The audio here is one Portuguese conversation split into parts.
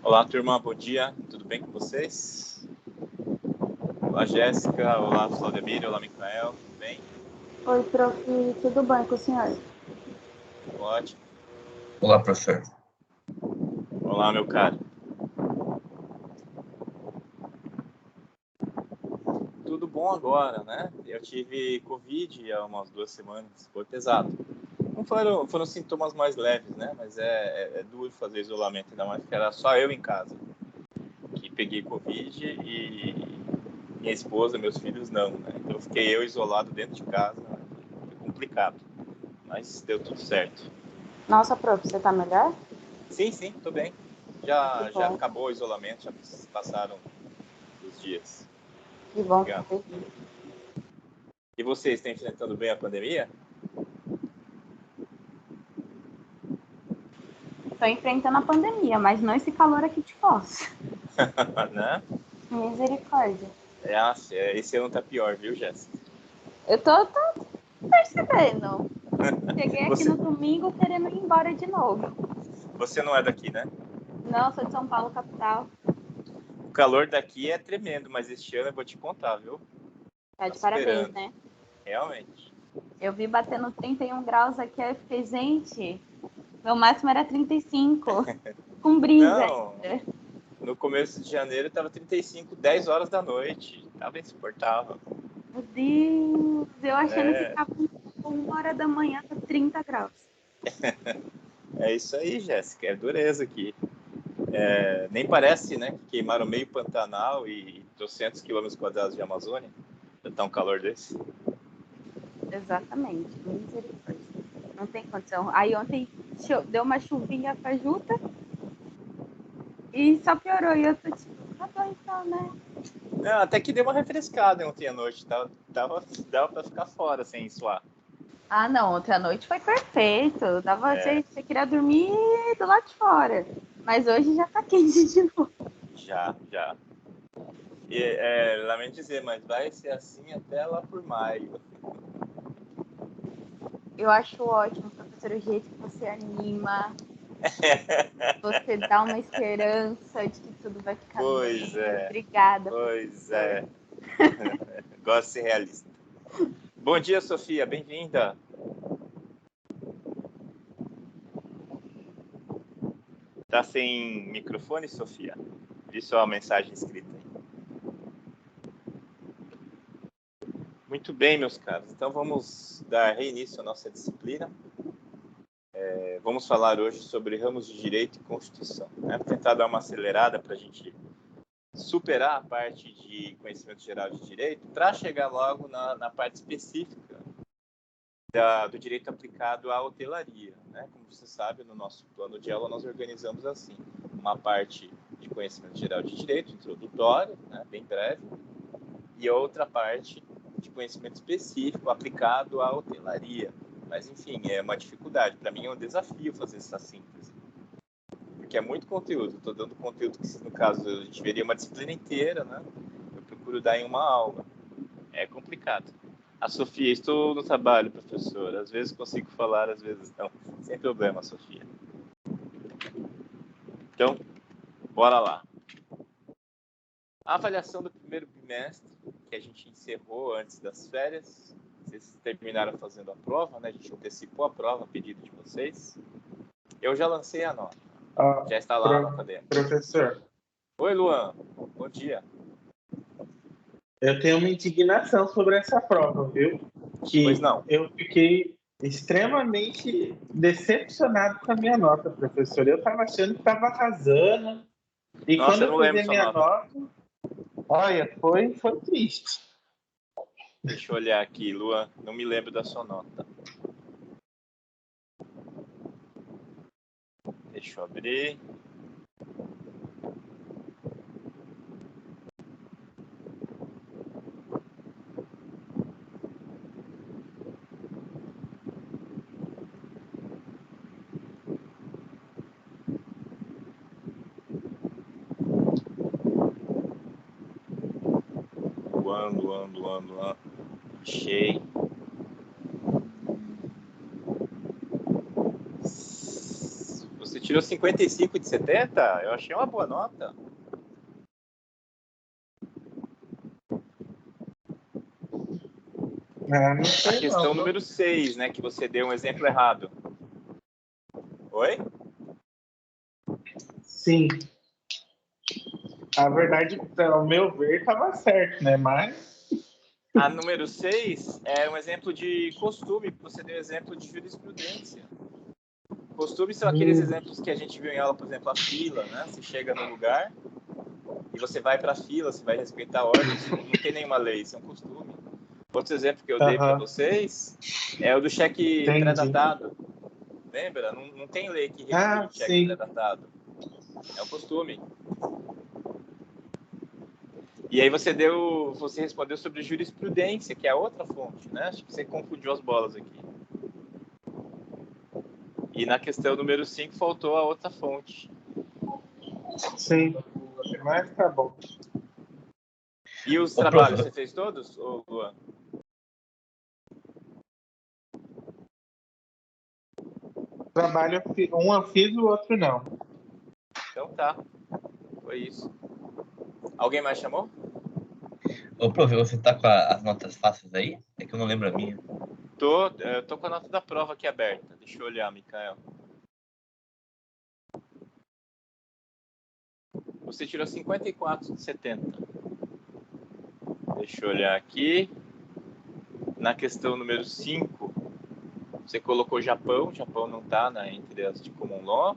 Olá, turma, bom dia, tudo bem com vocês? Olá, Jéssica, olá, Claudemir, olá, Micael, tudo bem? Oi, prof, tudo bem com o senhor? Ótimo. Olá, professor. Olá, meu caro. Tudo bom agora, né? Eu tive Covid há umas 2 semanas, foi pesado. Não foram sintomas mais leves, né? Mas é duro fazer isolamento, ainda mais que era só eu em casa. Que peguei Covid e minha esposa, meus filhos não, né? Então fiquei eu isolado dentro de casa, foi complicado. Mas deu tudo certo. Nossa, prof, você tá melhor? Sim, tô bem. Já Que bom. acabou o isolamento, já passaram os dias. Que bom. Obrigado. E vocês estão enfrentando bem a pandemia? Tô enfrentando a pandemia, mas não esse calor aqui de Foz. Né? Misericórdia. Esse ano tá pior, viu, Jéssica? Eu tô percebendo. Cheguei aqui Você- no domingo querendo ir embora de novo. Você não é daqui, né? Não, sou de São Paulo, capital. O calor daqui é tremendo, mas este ano eu vou te contar, viu? Tá de Tá parabéns, superando. né? Realmente. Eu vi batendo 31 graus aqui, aí eu fiquei, gente, meu máximo era 35. Com brisa Não, ainda. no começo de janeiro tava 35, 10 horas da noite. Tava insuportável. Meu Deus, eu achando que É, tava 1 hora da manhã, tá 30 graus. é isso aí, Jéssica. É dureza aqui. Nem parece, né, que queimaram meio Pantanal e 200 quilômetros quadrados de Amazônia. Já tá um calor desse. Exatamente, misericórdia. Não tem condição. Aí ontem deu uma chuvinha fajuta e só piorou. E eu tô tipo, tá bom então, né? Não, até que deu uma refrescada ontem à noite. Dava pra ficar fora sem suar. Ah, não, ontem à noite foi perfeito. Você queria dormir do lado de fora. Mas hoje já tá quente de novo. Já. E, lamento dizer, mas vai ser assim até lá por maio. Eu acho ótimo, professor, o jeito que você anima. Você dá uma esperança de que tudo vai ficar Pois bem. é. Obrigada, Pois professor. é. Gosto de ser realista. Bom dia, Sofia. Bem-vinda. Tá sem microfone, Sofia? Vi só a mensagem escrita aí. Muito bem, meus caros. Então vamos dar reinício à nossa disciplina. Vamos falar hoje sobre ramos de direito e constituição. Né? Vou tentar dar uma acelerada para a gente superar a parte de conhecimento geral de direito para chegar logo na parte específica do direito aplicado à hotelaria. Né? Como você sabe, no nosso plano de aula nós organizamos assim, uma parte de conhecimento geral de direito, introdutória, né? Bem breve, e outra parte de conhecimento específico aplicado à hotelaria. Mas, enfim, é uma dificuldade. Para mim é um desafio fazer essa síntese. Porque é muito conteúdo. Estou dando conteúdo que, no caso, a gente veria uma disciplina inteira, né? Eu procuro dar em uma aula. É complicado. A Sofia, estou no trabalho, professor. Às vezes consigo falar, às vezes não. Sem problema, Sofia. Então, bora lá. A avaliação do primeiro bimestre, que a gente encerrou antes das férias. Vocês terminaram fazendo a prova, né? A gente antecipou a prova a pedido de vocês. Eu já lancei a nota. Já está lá no caderno. Professor, Oi, Luan. Bom dia. eu tenho uma indignação sobre essa prova, viu? Que Pois não. eu fiquei extremamente decepcionado com a minha nota, professor. Eu estava achando que estava arrasando. E Nossa, quando eu eu não fui lembro ver sua minha nota. olha, foi triste. Deixa eu olhar aqui, Luan. Não me lembro da sua nota. Deixa eu abrir. Luan. Achei. Você tirou 55 de 70? Eu achei uma boa nota. Não sei A questão não. número 6, né? Que você deu um exemplo errado. Oi? Sim. A verdade, ao meu ver, estava certo, né? Mas. A número 6 é um exemplo de costume, que você deu exemplo de jurisprudência. Costumes são aqueles exemplos que a gente viu em aula, por exemplo, a fila, né? Você chega no lugar e você vai para a fila, você vai respeitar a ordem, isso não tem nenhuma lei, isso é um costume. Outro exemplo que eu dei para vocês é o do cheque pré-datado. Lembra? Não tem lei que regule o cheque pré-datado. É um costume. E aí você respondeu sobre jurisprudência, que é a outra fonte, né? Acho que você confundiu as bolas aqui. E na questão número 5 faltou a outra fonte. Sim, mas tá bom. E os trabalhos, você fez todos, Luan? Trabalho, um eu fiz, o outro não. Então tá. Foi isso. Alguém mais chamou? Ô, prof, você tá com as notas fáceis aí? É que eu não lembro a minha. Tô com a nota da prova aqui aberta. Deixa eu olhar, Micael. Você tirou 54 de 70. Deixa eu olhar aqui. Na questão número 5, você colocou Japão. Japão não tá entre as de common law.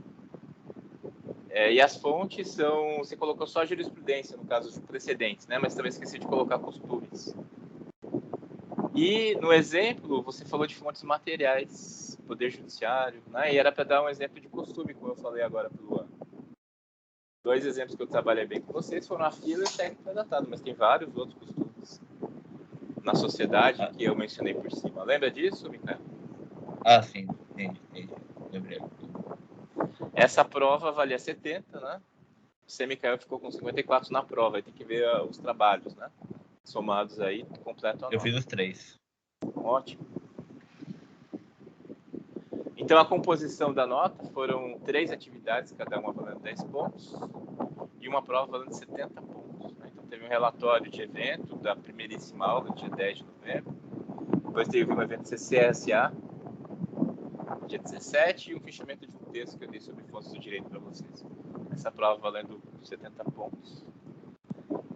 E as fontes são... Você colocou só jurisprudência, no caso de precedentes, né? Mas também esqueci de colocar costumes. E no exemplo, você falou de fontes materiais, poder judiciário, né? E era para dar um exemplo de costume, como eu falei agora para o Luan. 2 exemplos que eu trabalhei bem com vocês foram a fila e o cheque pré-datado, mas tem vários outros costumes na sociedade que eu mencionei por cima. Lembra disso, Micael? Sim, entendi. Lembrei. Essa prova valia 70, né? Você, Micael, ficou com 54 na prova. Aí tem que ver os trabalhos, né? Somados aí, completam a nota. Eu fiz os 3. Ótimo. Então, a composição da nota foram 3 atividades, cada uma valendo 10 pontos, e uma prova valendo 70 pontos. Né? Então, teve um relatório de evento da primeiríssima aula, dia 10 de novembro. Depois teve um evento CCSA, dia 17, e um fechamento de um texto que eu dei sobre fontes do direito para vocês. Essa prova valendo 70 pontos.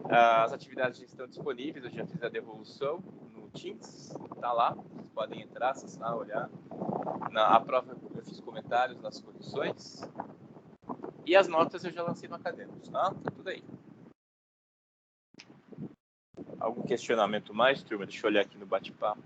As atividades já estão disponíveis, eu já fiz a devolução no Teams, está lá, vocês podem entrar, acessar, olhar. A prova eu fiz comentários nas correções. E as notas eu já lancei no Acadêmicos, tá? Tá tudo aí. Algum questionamento mais, turma? Deixa eu olhar aqui no bate-papo.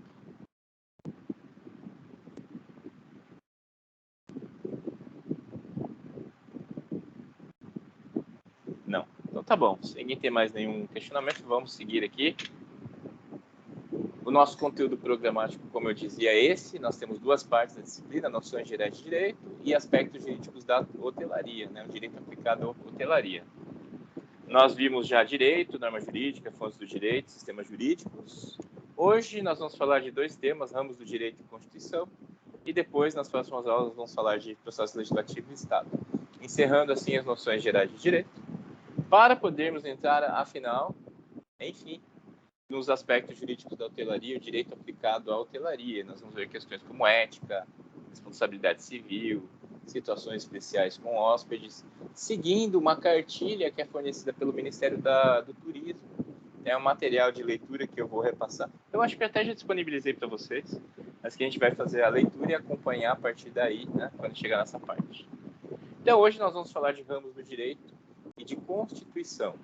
Não. Então tá bom. Se ninguém tem mais nenhum questionamento, vamos seguir aqui. O nosso conteúdo programático, como eu dizia, é esse. Nós temos 2 partes da disciplina, noções gerais de direito e aspectos jurídicos da hotelaria, né? O direito aplicado à hotelaria. Nós vimos já direito, norma jurídica, fontes do direito, sistemas jurídicos. Hoje nós vamos falar de 2 temas, ramos do direito e Constituição. E depois, nas próximas aulas, vamos falar de processo legislativo e Estado. Encerrando assim as noções gerais de direito, para podermos entrar, afinal, enfim, nos aspectos jurídicos da hotelaria, o direito aplicado à hotelaria. Nós vamos ver questões como ética, responsabilidade civil, situações especiais com hóspedes, seguindo uma cartilha que é fornecida pelo Ministério do Turismo. É um material de leitura que eu vou repassar. Eu acho que até já disponibilizei para vocês, mas que a gente vai fazer a leitura e acompanhar a partir daí, né, quando chegar nessa parte. Então, hoje nós vamos falar de ramos do direito e de Constituição.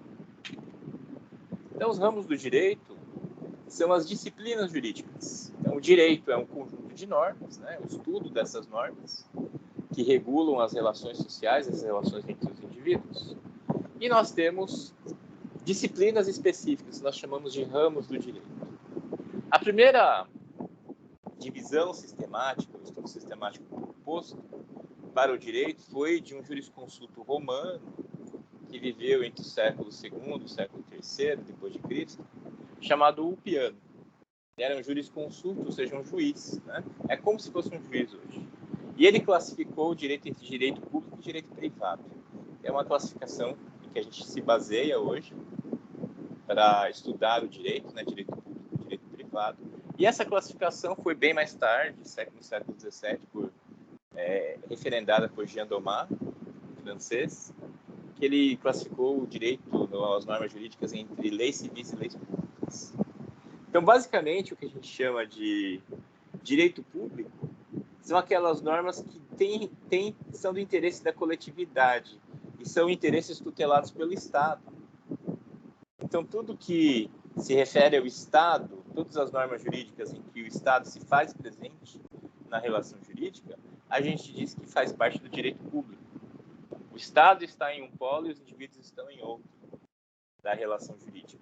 Então, os ramos do direito são as disciplinas jurídicas. Então, o direito é um conjunto de normas, né, o estudo dessas normas, que regulam as relações sociais, as relações entre os indivíduos. E nós temos disciplinas específicas, nós chamamos de ramos do direito. A primeira divisão sistemática, o estudo sistemático proposto para o direito foi de um jurisconsulto romano, que viveu entre o século II e o século III, depois de Cristo, chamado Ulpiano. Ele era um jurisconsulto, ou seja, um juiz, né? É como se fosse um juiz hoje. E ele classificou o direito entre direito público e direito privado. É uma classificação em que a gente se baseia hoje para estudar o direito, né, direito público e direito privado. E essa classificação foi bem mais tarde, no século XVII, referendada por Jean Domas, francês, que ele classificou o direito, as normas jurídicas entre leis civis e leis públicas. Então, basicamente, o que a gente chama de direito público são aquelas normas que são do interesse da coletividade e são interesses tutelados pelo Estado. Então, tudo que se refere ao Estado, todas as normas jurídicas em que o Estado se faz presente na relação jurídica, a gente diz que faz parte do direito público. O Estado está em um polo e os indivíduos estão em outro da relação jurídica.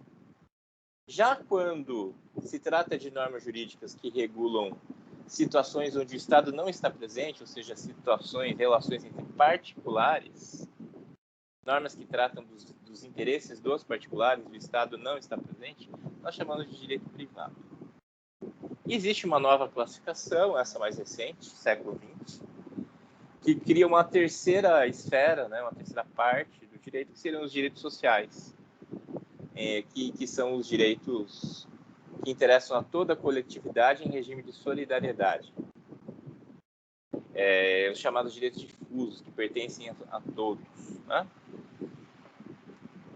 Já quando se trata de normas jurídicas que regulam situações onde o Estado não está presente, ou seja, relações entre particulares, normas que tratam dos interesses dos particulares, o Estado não está presente, nós chamamos de direito privado. E existe uma nova classificação, essa mais recente, século XX, que cria uma terceira esfera, né, uma terceira parte do direito, que seriam os direitos sociais, que são os direitos que interessam a toda a coletividade em regime de solidariedade. Os chamados direitos difusos, que pertencem a todos. Né?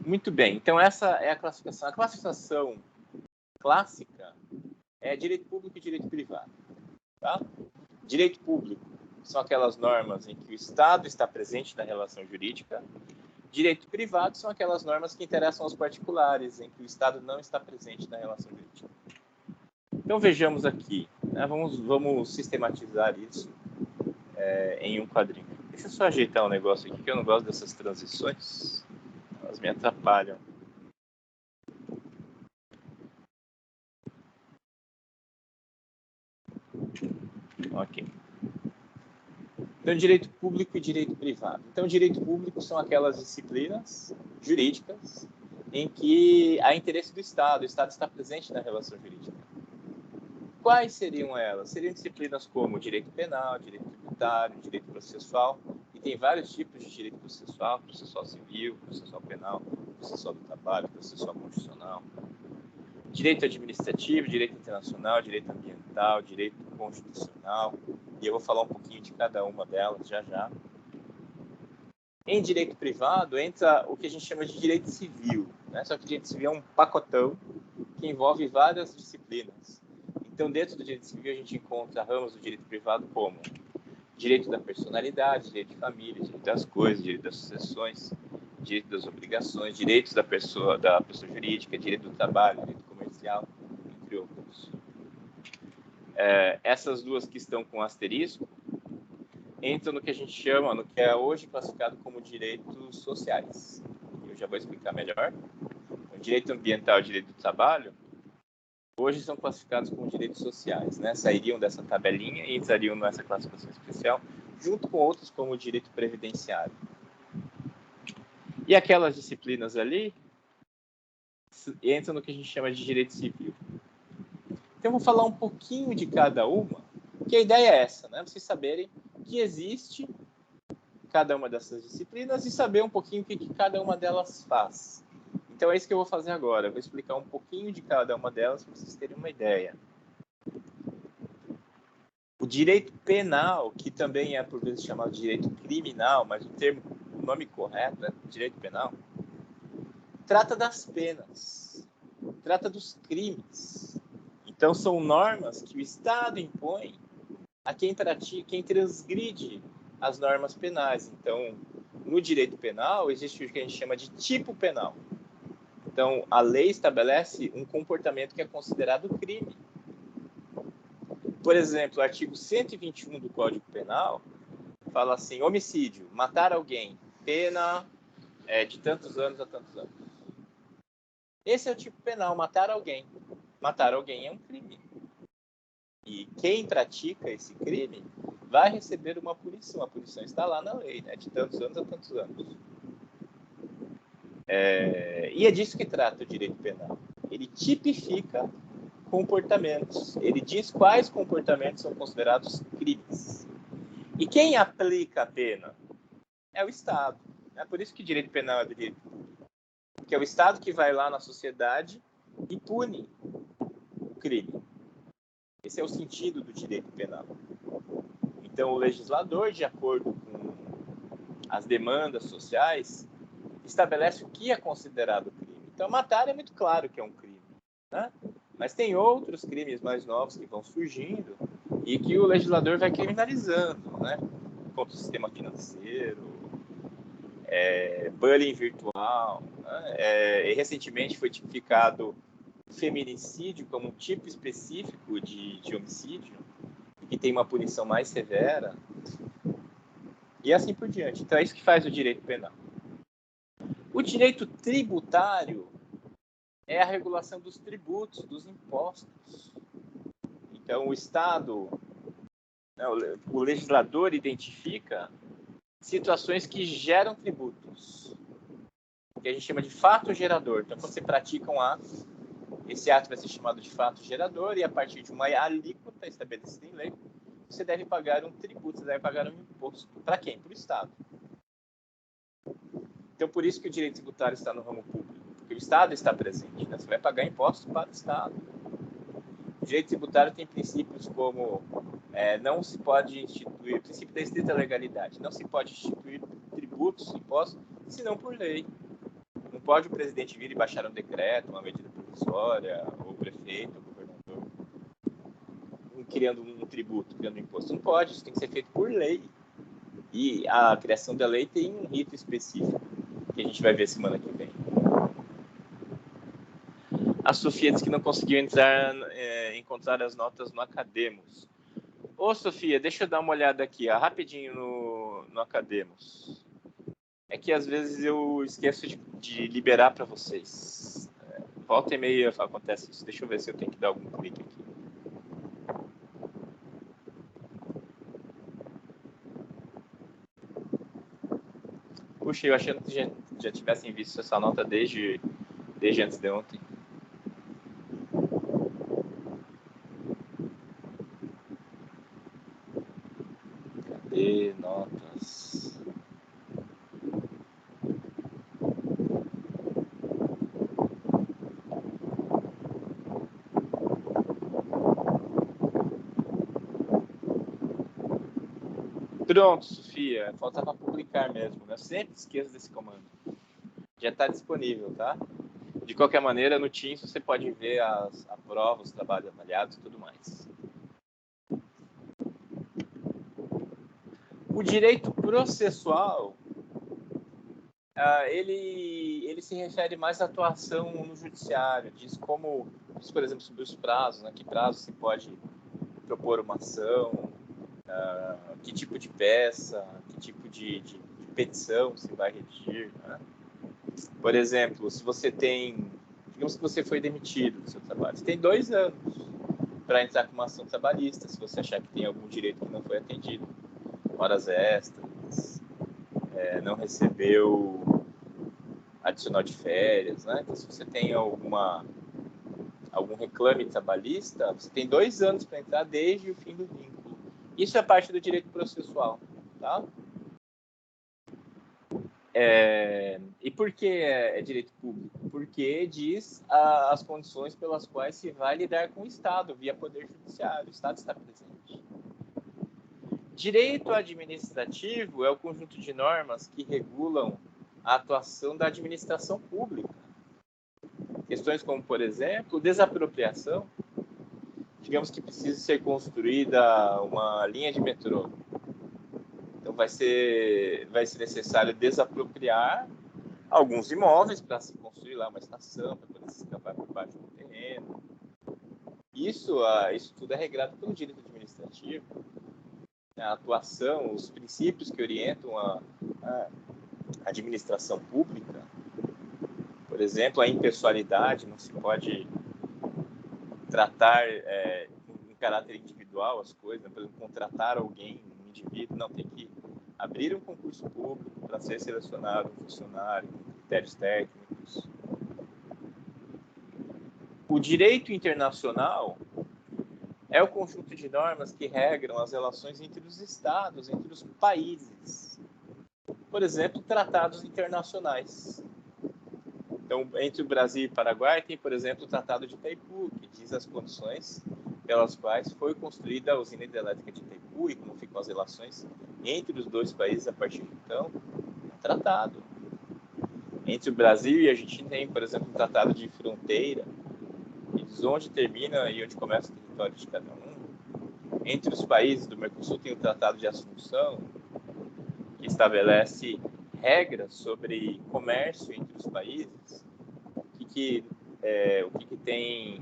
Muito bem, então essa é a classificação. A classificação clássica é direito público e direito privado. Tá? Direito público são aquelas normas em que o Estado está presente na relação jurídica. Direito privado são aquelas normas que interessam aos particulares, em que o Estado não está presente na relação jurídica. Então vejamos aqui, né? Vamos sistematizar isso em um quadrinho. Deixa eu só ajeitar um negócio aqui, que eu não gosto dessas transições, elas me atrapalham. Ok. Então, direito público e direito privado. Então, direito público são aquelas disciplinas jurídicas em que há interesse do Estado, o Estado está presente na relação jurídica. Quais seriam elas? Seriam disciplinas como direito penal, direito tributário, direito processual, e tem vários tipos de direito processual, processual civil, processual penal, processual do trabalho, processual constitucional, direito administrativo, direito internacional, direito ambiental, direito constitucional, e eu vou falar um pouquinho de cada uma delas já. Em direito privado entra o que a gente chama de direito civil, né? Só que direito civil é um pacotão que envolve várias disciplinas. Então, dentro do direito civil, a gente encontra ramos do direito privado como direito da personalidade, direito de família, direito das coisas, direito das sucessões, direito das obrigações, direitos da pessoa jurídica, direito do trabalho, direito comercial, entre outros. Essas duas que estão com asterisco entram no que a gente chama, no que é hoje classificado como direitos sociais. Eu já vou explicar melhor. O direito ambiental e o direito do trabalho hoje são classificados como direitos sociais, né? Sairiam dessa tabelinha e entrariam nessa classificação especial, junto com outros como o direito previdenciário. E aquelas disciplinas ali entram no que a gente chama de direito civil. Então, eu vou falar um pouquinho de cada uma, que a ideia é essa, né? Vocês saberem que existe cada uma dessas disciplinas e saber um pouquinho o que cada uma delas faz. Então, é isso que eu vou fazer agora. Eu vou explicar um pouquinho de cada uma delas para vocês terem uma ideia. O direito penal, que também é por vezes chamado de direito criminal, mas o nome correto é direito penal, trata das penas, trata dos crimes. Então, são normas que o Estado impõe a quem transgride as normas penais. Então, no direito penal, existe o que a gente chama de tipo penal. Então, a lei estabelece um comportamento que é considerado crime. Por exemplo, o artigo 121 do Código Penal fala assim: homicídio, matar alguém, pena de tantos anos a tantos anos. Esse é o tipo penal, matar alguém. Matar alguém é um crime. E quem pratica esse crime vai receber uma punição. A punição está lá na lei, né? De tantos anos a tantos anos. E é disso que trata o direito penal. Ele tipifica comportamentos. Ele diz quais comportamentos são considerados crimes. E quem aplica a pena? É o Estado. É por isso que direito penal é direito público. Porque é o Estado que vai lá na sociedade e pune o crime. Esse é o sentido do direito penal. Então, o legislador, de acordo com as demandas sociais, estabelece o que é considerado crime. Então, matar é muito claro que é um crime, né? Mas tem outros crimes mais novos que vão surgindo e que o legislador vai criminalizando, né? Contra o sistema financeiro, bullying virtual, né? E recentemente foi tipificado feminicídio como um tipo específico de homicídio, que tem uma punição mais severa, e assim por diante. Então é isso que faz o direito penal. O direito tributário é a regulação dos tributos, dos impostos. Então o Estado, né, o legislador identifica situações que geram tributos, que a gente chama de fato gerador. Então quando você pratica um ato, esse ato vai ser chamado de fato gerador, e a partir de uma alíquota estabelecida em lei, você deve pagar um tributo, você deve pagar um imposto. Para quem? Para o Estado. Então, por isso que o direito tributário está no ramo público, porque o Estado está presente, né? Você vai pagar impostos para o Estado. O direito tributário tem princípios como não se pode instituir, o princípio da estrita legalidade, não se pode instituir tributos, impostos, senão por lei. Não pode o presidente vir e baixar um decreto, uma medida provisória, ou o prefeito, ou o governador, criando um tributo, criando um imposto. Não pode, isso tem que ser feito por lei. E a criação da lei tem um rito específico, que a gente vai ver semana que vem. A Sofia disse que não conseguiu encontrar as notas no Academos. Ô, Sofia, deixa eu dar uma olhada aqui, rapidinho no Academos. É que às vezes eu esqueço de liberar para vocês. Volta e meia acontece isso. Deixa eu ver se eu tenho que dar algum clique aqui. Puxa, eu achando que já tivessem visto essa nota desde antes de ontem. Cadê notas? Pronto, Sofia. Faltava publicar mesmo, né? Eu sempre esqueço desse comando. Já está disponível, tá? De qualquer maneira, no Teams você pode ver a prova, os trabalhos avaliados e tudo mais. O direito processual, ele se refere mais à atuação no judiciário. Diz, por exemplo, sobre os prazos, né? Que prazo se pode propor uma ação, que tipo de peça, que tipo de petição se vai redigir, né? Por exemplo, se você digamos que você foi demitido do seu trabalho, você tem 2 anos para entrar com uma ação trabalhista, se você achar que tem algum direito que não foi atendido, horas extras, não recebeu adicional de férias, né? Então, se você tem algum reclame trabalhista, você tem 2 anos para entrar desde o fim do vínculo. Isso é parte do direito processual, tá? E por que é direito público? Porque diz as condições pelas quais se vai lidar com o Estado, via Poder Judiciário. O Estado está presente. Direito administrativo é o conjunto de normas que regulam a atuação da administração pública. Questões como, por exemplo, desapropriação. Digamos que precisa ser construída uma linha de metrô. Então, vai ser necessário desapropriar alguns imóveis para se construir lá uma estação, para poder se escapar por baixo do terreno. Isso tudo é regrado pelo direito administrativo. A atuação, os princípios que orientam a administração pública. Por exemplo, a impessoalidade, não se pode tratar em caráter individual as coisas, né? Por exemplo, contratar alguém, um indivíduo, não, tem que abrir um concurso público para ser selecionado um funcionário com critérios técnicos. O direito internacional é o conjunto de normas que regram as relações entre os estados, entre os países. Por exemplo, tratados internacionais. Então, entre o Brasil e o Paraguai, tem, por exemplo, o Tratado de Itaipu, que diz as condições pelas quais foi construída a usina hidrelétrica de Itaipu e como ficam as relações entre os dois países a partir de então. Um tratado. Entre o Brasil e a Argentina tem, por exemplo, um tratado de fronteira, que diz onde termina e onde começa o território de cada um. Entre os países do Mercosul tem o Tratado de Assunção, que estabelece regras sobre comércio entre os países, o que tem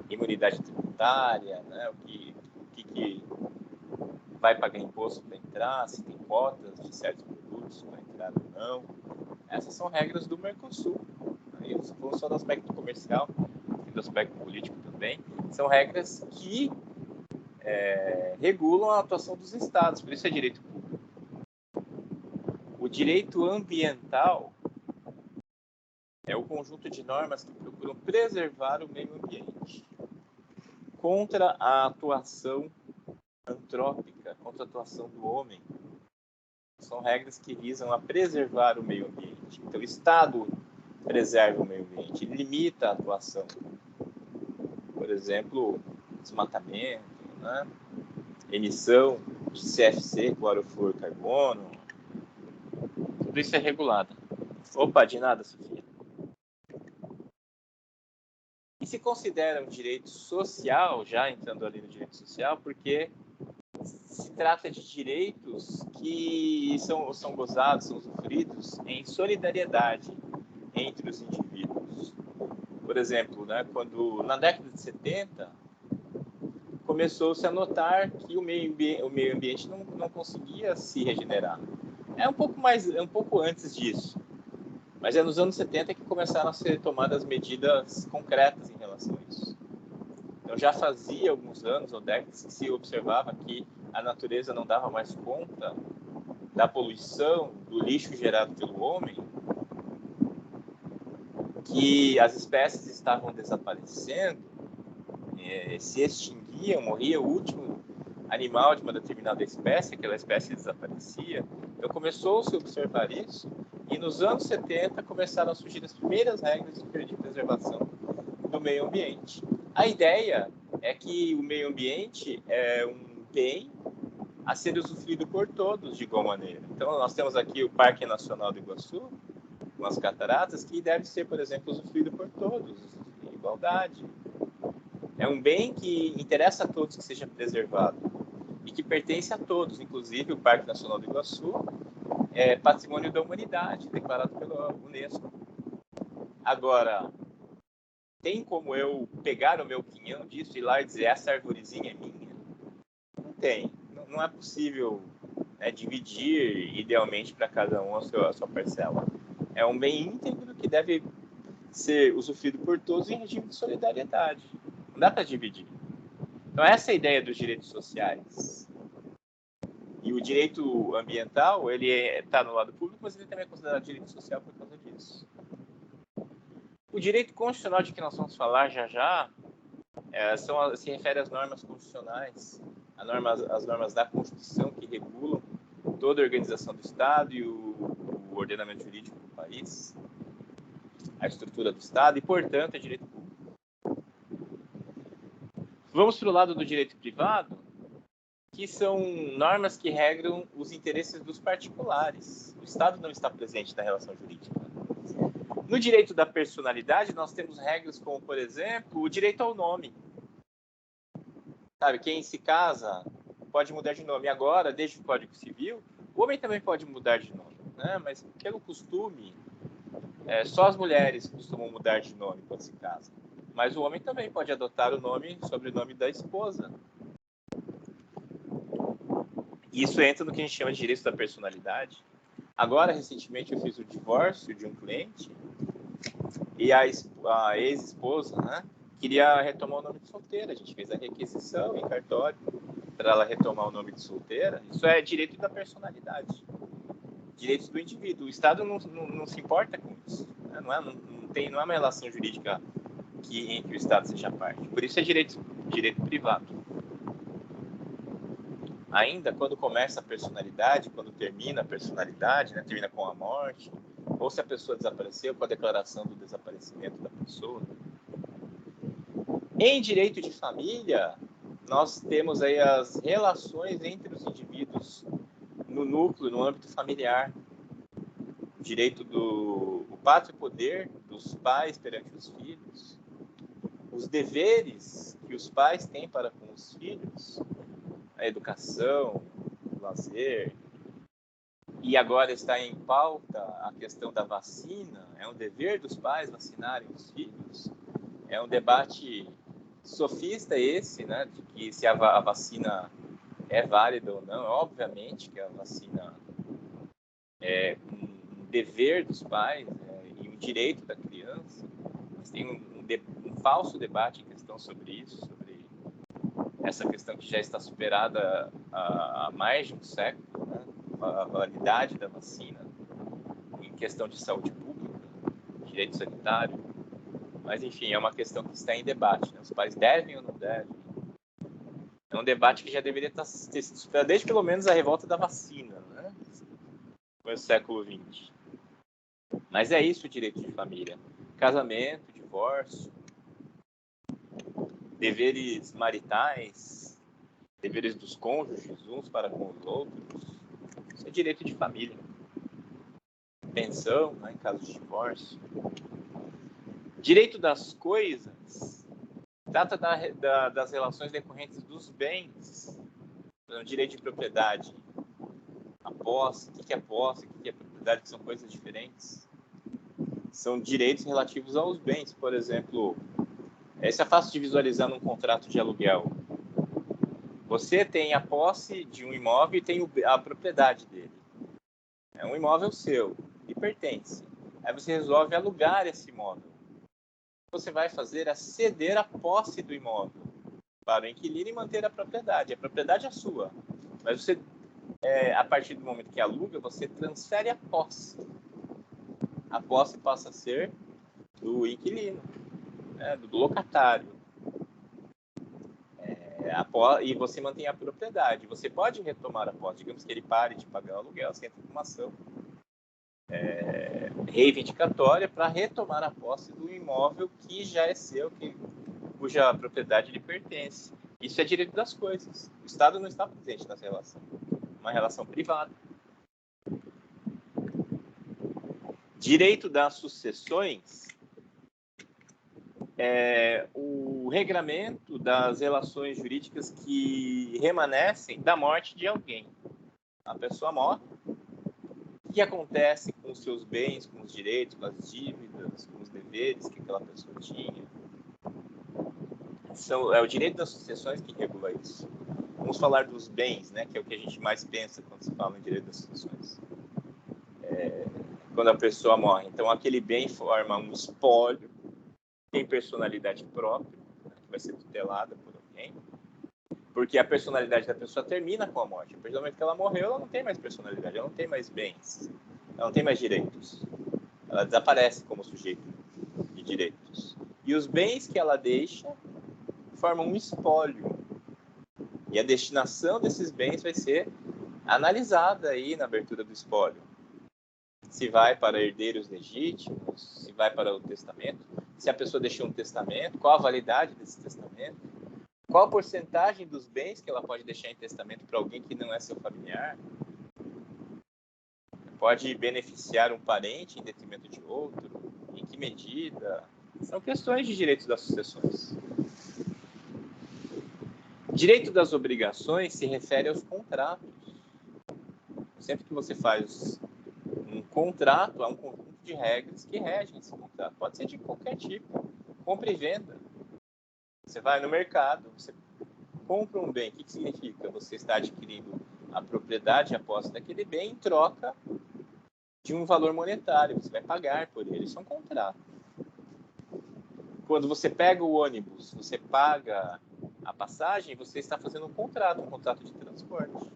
imunidade tributária, né? o que vai pagar imposto para entrar, se tem cotas de certos produtos para entrar ou não. Essas são regras do Mercosul. Eu vou só do aspecto comercial e do aspecto político também. São regras que regulam a atuação dos estados, por isso é direito público. O direito ambiental é o conjunto de normas que procuram preservar o meio ambiente contra a atuação antrópica, contra a atuação do homem. São regras que visam a preservar o meio ambiente. Então, o Estado preserva o meio ambiente, limita a atuação. Por exemplo, desmatamento, né? Emissão de CFC, clorofluorcarbono. Tudo isso é regulado. Opa, de nada, Sofia. E se considera um direito social, já entrando ali no direito social, porque se trata de direitos que são gozados, são usufruídos em solidariedade entre os indivíduos. Por exemplo, né, quando na década de 70 começou-se a notar que o meio ambiente não conseguia se regenerar. É um pouco antes disso. Mas é nos anos 70 que começaram a ser tomadas medidas concretas em relação a isso. Então já fazia alguns anos ou décadas que se observava que a natureza não dava mais conta da poluição, do lixo gerado pelo homem, que as espécies estavam desaparecendo, se extinguiam, morria o último animal de uma determinada espécie, aquela espécie desaparecia. Então começou-se a observar isso, e nos anos 70 começaram a surgir as primeiras regras de preservação do meio ambiente. A ideia é que o meio ambiente é um bem a ser usufruído por todos de igual maneira. Então nós temos aqui o Parque Nacional do Iguaçu, com as cataratas, que deve ser, por exemplo, usufruído por todos, em igualdade. É um bem que interessa a todos que seja preservado e que pertence a todos, inclusive o Parque Nacional do Iguaçu é patrimônio da humanidade, declarado pela Unesco. Agora, tem como eu pegar o meu quinhão disso e ir lá e dizer essa arvorezinha é minha? Não tem. Não é possível dividir idealmente para cada um a sua parcela. É um bem íntegro que deve ser usufruído por todos em regime de solidariedade. Não dá para dividir. Então, essa é a ideia dos direitos sociais. E o direito ambiental, ele está no lado público, mas ele também é considerado direito social por causa disso. O direito constitucional de que nós vamos falar já se refere às normas constitucionais, às normas da Constituição que regulam toda a organização do Estado e o ordenamento jurídico do país, a estrutura do Estado e, portanto, é direito público. Vamos para o lado do direito privado, que são normas que regram os interesses dos particulares. O Estado não está presente na relação jurídica. No direito da personalidade, nós temos regras como, por exemplo, o direito ao nome. Sabe, quem se casa pode mudar de nome. Agora, desde o Código Civil, o homem também pode mudar de nome, né? Mas, pelo costume, só as mulheres costumam mudar de nome quando se casam. Mas o homem também pode adotar o sobrenome da esposa. E isso entra no que a gente chama de direito da personalidade. Agora, recentemente, eu fiz o divórcio de um cliente e a ex-esposa, né, queria retomar o nome de solteira. A gente fez a requisição em cartório para ela retomar o nome de solteira. Isso é direito da personalidade, direitos do indivíduo. O Estado não se importa com isso, né? Não é uma relação jurídica em que o Estado seja parte. Por isso é direito privado. Ainda quando começa a personalidade, quando termina a personalidade, né, termina com a morte, ou se a pessoa desapareceu, com a declaração do desaparecimento da pessoa. Em direito de família, nós temos aí as relações entre os indivíduos no núcleo, no âmbito familiar. O direito do pátrio poder dos pais perante os filhos. Os deveres que os pais têm para com os filhos, a educação, o lazer. E agora está em pauta a questão da vacina. É um dever dos pais vacinarem os filhos. É um debate sofista esse, né, de que se a vacina é válida ou não. Obviamente que a vacina é um dever dos pais, e um direito da criança. Mas tem um falso debate em questão sobre isso, sobre essa questão que já está superada há mais de um século, né, a validade da vacina em questão de saúde pública, direito sanitário. Mas, enfim, é uma questão que está em debate, né? Os pais devem ou não devem? É um debate que já deveria ter sido superado desde pelo menos a revolta da vacina, né? Foi o século XX. Mas é isso o direito de família. Casamento, divórcio, deveres maritais, deveres dos cônjuges, uns para com os outros. Isso é direito de família. Pensão, né, em caso de divórcio. Direito das coisas trata das relações decorrentes dos bens. O direito de propriedade, a posse, o que é posse, o que é propriedade, que são coisas diferentes. São direitos relativos aos bens. Por exemplo, isso é fácil de visualizar num contrato de aluguel. Você tem a posse de um imóvel e tem a propriedade dele. É um imóvel seu, e pertence. Aí você resolve alugar esse imóvel. O que você vai fazer é ceder a posse do imóvel para o inquilino e manter a propriedade. A propriedade é sua, mas você, a partir do momento que aluga, você transfere a posse. A posse passa a ser do inquilino, né, do locatário. E você mantém a propriedade. Você pode retomar a posse. Digamos que ele pare de pagar o aluguel, você entra com uma ação reivindicatória para retomar a posse do imóvel que já é seu, cuja propriedade lhe pertence. Isso é direito das coisas. O Estado não está presente nessa relação. Uma relação privada. Direito das sucessões é o regramento das relações jurídicas que remanescem da morte de alguém. A pessoa morre. O que acontece com os seus bens, com os direitos, com as dívidas, com os deveres que aquela pessoa tinha? É o direito das sucessões que regula isso. Vamos falar dos bens, né, que é o que a gente mais pensa quando se fala em direito das sucessões. Quando a pessoa morre. Então, aquele bem forma um espólio, tem personalidade própria, né, que vai ser tutelada por alguém, porque a personalidade da pessoa termina com a morte. A partir do momento que ela morreu, ela não tem mais personalidade, ela não tem mais bens, ela não tem mais direitos. Ela desaparece como sujeito de direitos. E os bens que ela deixa formam um espólio. E a destinação desses bens vai ser analisada aí na abertura do espólio. Se vai para herdeiros legítimos, se vai para o testamento, se a pessoa deixou um testamento, qual a validade desse testamento, qual a porcentagem dos bens que ela pode deixar em testamento para alguém que não é seu familiar, pode beneficiar um parente em detrimento de outro, em que medida, são questões de direitos das sucessões. Direito das obrigações se refere aos contratos. Sempre que você faz um contrato, há um conjunto de regras que regem esse contrato. Pode ser de qualquer tipo. Compra e venda. Você vai no mercado, você compra um bem. O que significa? Você está adquirindo a propriedade, a posse daquele bem em troca de um valor monetário. Você vai pagar por ele. Isso é um contrato. Quando você pega o ônibus, você paga a passagem, você está fazendo um contrato de transporte.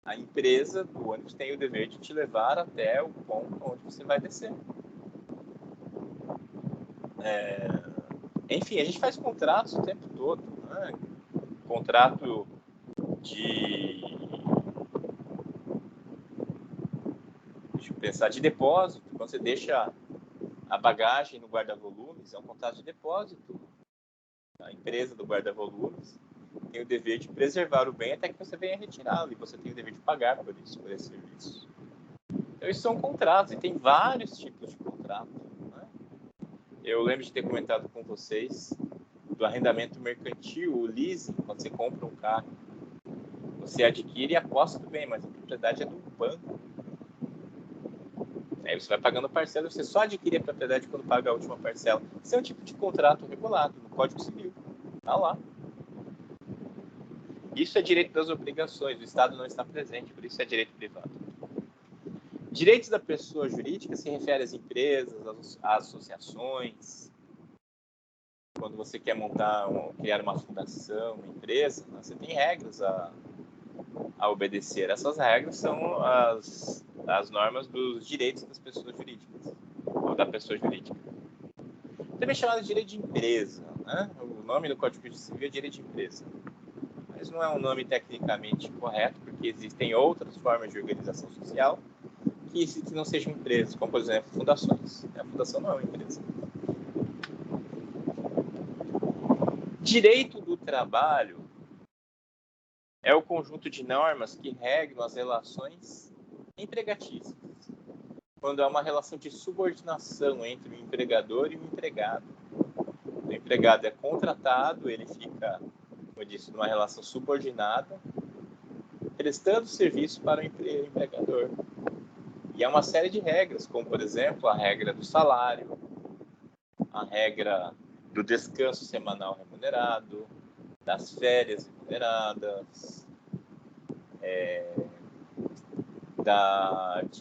A empresa do ônibus tem o dever de te levar até o ponto onde você vai descer. Enfim, a gente faz contratos o tempo todo, né? Contrato de... Deixa eu pensar, de depósito. Quando você deixa a bagagem no guarda-volumes, é um contrato de depósito. A empresa do guarda-volumes tem o dever de preservar o bem até que você venha retirá-lo, e você tem o dever de pagar por isso, por esse serviço. Então, isso são contratos, e tem vários tipos de contrato, né? Eu lembro de ter comentado com vocês do arrendamento mercantil, o leasing, quando você compra um carro. Você adquire a posse do bem, mas a propriedade é do banco. Aí você vai pagando parcela, você só adquire a propriedade quando paga a última parcela. Isso é um tipo de contrato regulado no Código Civil. Está lá. Isso é direito das obrigações, o Estado não está presente, por isso é direito privado. Direitos da pessoa jurídica se refere às empresas, às associações. Quando você quer criar uma fundação, uma empresa, você tem regras a obedecer. Essas regras são as normas dos direitos das pessoas jurídicas, ou da pessoa jurídica. Também é chamado de direito de empresa, né? O nome do Código Civil é direito de empresa. Mas não é um nome tecnicamente correto, porque existem outras formas de organização social que não sejam empresas, como, por exemplo, fundações. A fundação não é uma empresa. Direito do trabalho é o conjunto de normas que regram as relações empregatícias, quando há uma relação de subordinação entre o empregador e o empregado. O empregado é contratado, ele fica, como eu disse, numa relação subordinada, prestando serviço para o empregador. E há uma série de regras, como, por exemplo, a regra do salário, a regra do descanso semanal remunerado, das férias remuneradas,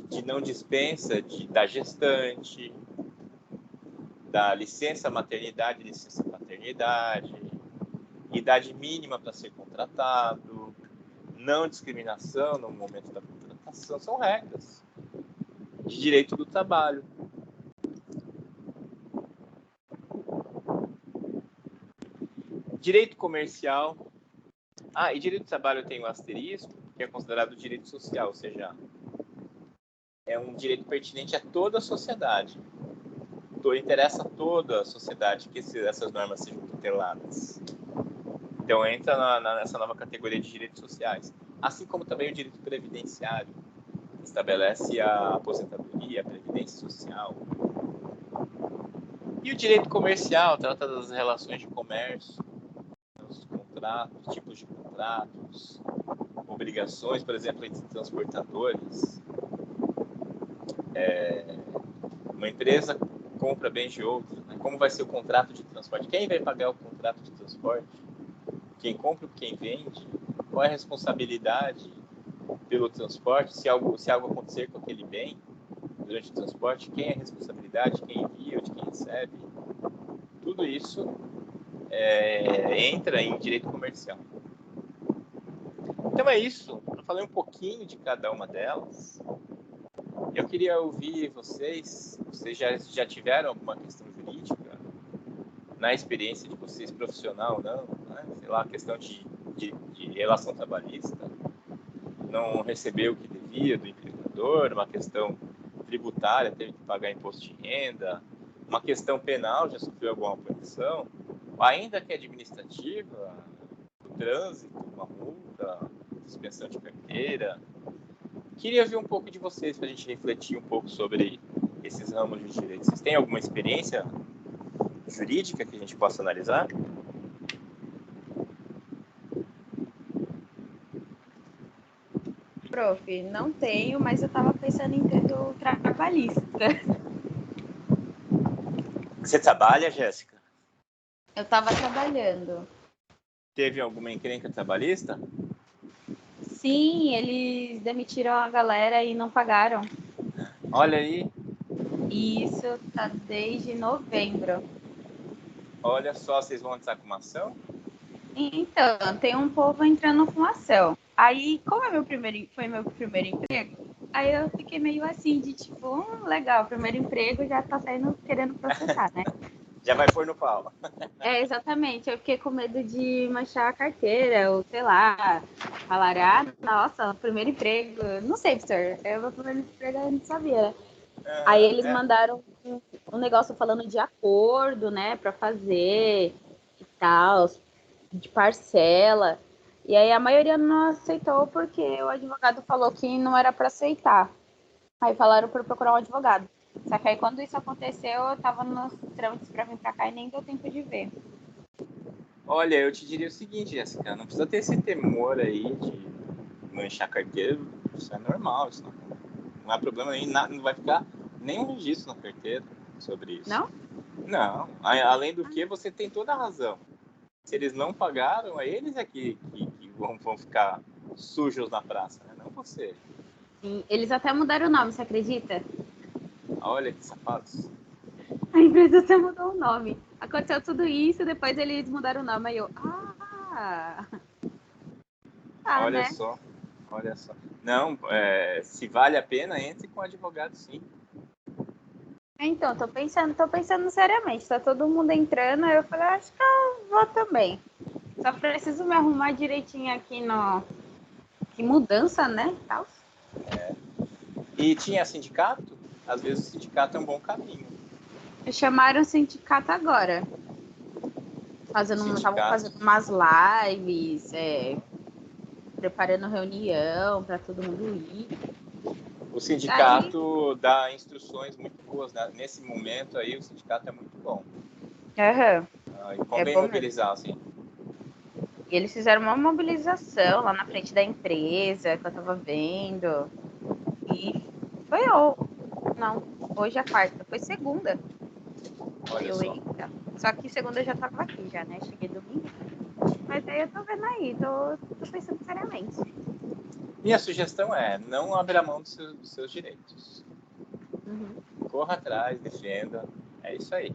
de não dispensa da gestante, da licença maternidade, licença paternidade, idade mínima para ser contratado, não discriminação no momento da contratação, são regras de direito do trabalho. Direito comercial. E direito do trabalho tem um asterisco, que é considerado direito social, ou seja, é um direito pertinente a toda a sociedade. Interessa a toda a sociedade que essas normas sejam tuteladas. Então, entra nessa nova categoria de direitos sociais. Assim como também o direito previdenciário, que estabelece a aposentadoria, a previdência social. E o direito comercial trata das relações de comércio, os contratos, tipos de contratos, obrigações, por exemplo, entre transportadores. Uma empresa compra bens de outra, né? Como vai ser o contrato de transporte? Quem vai pagar o contrato de transporte? Quem compra ou quem vende? Qual é a responsabilidade pelo transporte? Se algo acontecer com aquele bem durante o transporte, quem é a responsabilidade? Quem envia ou de quem recebe? Tudo isso entra em direito comercial. Então é isso. Eu falei um pouquinho de cada uma delas. Eu queria ouvir vocês já tiveram alguma questão jurídica na experiência de vocês, profissional ou não, né? Sei lá, questão de relação trabalhista, não recebeu o que devia do empregador, uma questão tributária, teve que pagar imposto de renda, uma questão penal, já sofreu alguma punição, ainda que administrativa, o trânsito, uma multa, suspensão de carteira. Queria ver um pouco de vocês para a gente refletir um pouco sobre esses ramos de direito. Vocês têm alguma experiência jurídica que a gente possa analisar? Prof, não tenho, mas eu estava pensando em ter do trabalhista. Você trabalha, Jéssica? Eu estava trabalhando. Teve alguma encrenca trabalhista? Sim, eles demitiram a galera e não pagaram. Olha aí. E isso tá desde novembro. Olha só, vocês vão entrar com uma ação? Então, tem um povo entrando com ação. Aí, como foi meu primeiro emprego, aí eu fiquei meio assim, de tipo, legal, primeiro emprego já tá saindo querendo processar, né? Já vai pôr no pau. É, exatamente. Eu fiquei com medo de manchar a carteira, ou sei lá, falar, ah, nossa, primeiro emprego. Não sei, professor. É o meu primeiro emprego, eu não sabia. Aí eles mandaram um negócio falando de acordo, né, pra fazer e tal, de parcela. E aí a maioria não aceitou porque o advogado falou que não era pra aceitar. Aí falaram pra procurar um advogado. Só que aí quando isso aconteceu, eu tava nos trâmites pra vir pra cá e nem deu tempo de ver. Olha, eu te diria o seguinte, Jéssica, não precisa ter esse temor aí de manchar carteira, isso é normal, isso não há problema nem, não vai ficar nenhum registro na carteira sobre isso. Não? Não, além do que você tem toda a razão. Se eles não pagaram, é eles aqui que vão ficar sujos na praça, né? Não você. Sim, eles até mudaram o nome, você acredita? Olha que safados. A empresa até mudou o nome. Aconteceu tudo isso, depois eles mudaram o nome. Aí eu, Olha né? só, olha só. Não, se vale a pena, entre com o advogado, sim. Então, tô pensando seriamente. Tá todo mundo entrando, aí eu falei, acho que eu vou também. Só preciso me arrumar direitinho aqui no... Que mudança, né? Tal. E tinha sindicato? Às vezes o sindicato é um bom caminho. Chamaram o sindicato agora. Estavam fazendo umas lives, preparando reunião para todo mundo ir. O sindicato dá instruções muito boas, né? Nesse momento aí o sindicato é muito bom. E convém mobilizar, assim. E eles fizeram uma mobilização lá na frente da empresa, que eu tava vendo. E foi não, hoje é quarta, foi segunda. Olha só. Só que segunda eu já tava aqui já, né? Cheguei domingo. Mas aí eu tô vendo aí, tô pensando seriamente. Minha sugestão é, não abra mão dos seus direitos. Uhum. Corra atrás, defenda. É isso aí.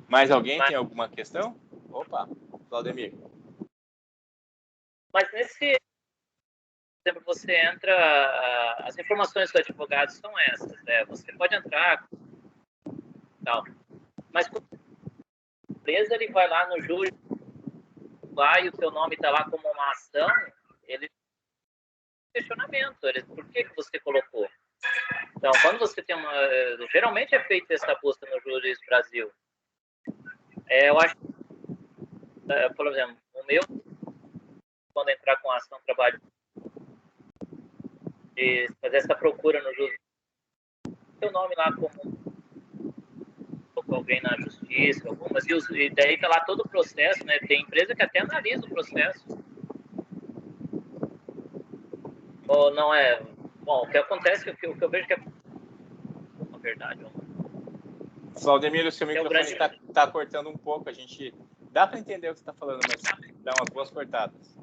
Mais alguém tem alguma questão? Opa, Claudemir. Mas nesse exemplo, você entra, as informações do advogado são essas, né? Você pode entrar, tal. Mas quando a empresa ele vai lá no júri, lá e o seu nome está lá como uma ação, ele tem questionamento, por que você colocou? Então, quando você tem geralmente é feita essa busca no Juris Brasil. Eu acho, por exemplo, o meu, quando entrar com a ação trabalho de fazer essa procura no Juris, seu nome lá como alguém na justiça, algumas, e daí tá lá todo o processo, né? Tem empresa que até analisa o processo. Ou não é... Bom, o que acontece, o que eu vejo que é uma verdade. Claudemir, o seu microfone está cortando um pouco. A gente dá para entender o que você está falando, mas dá umas boas cortadas.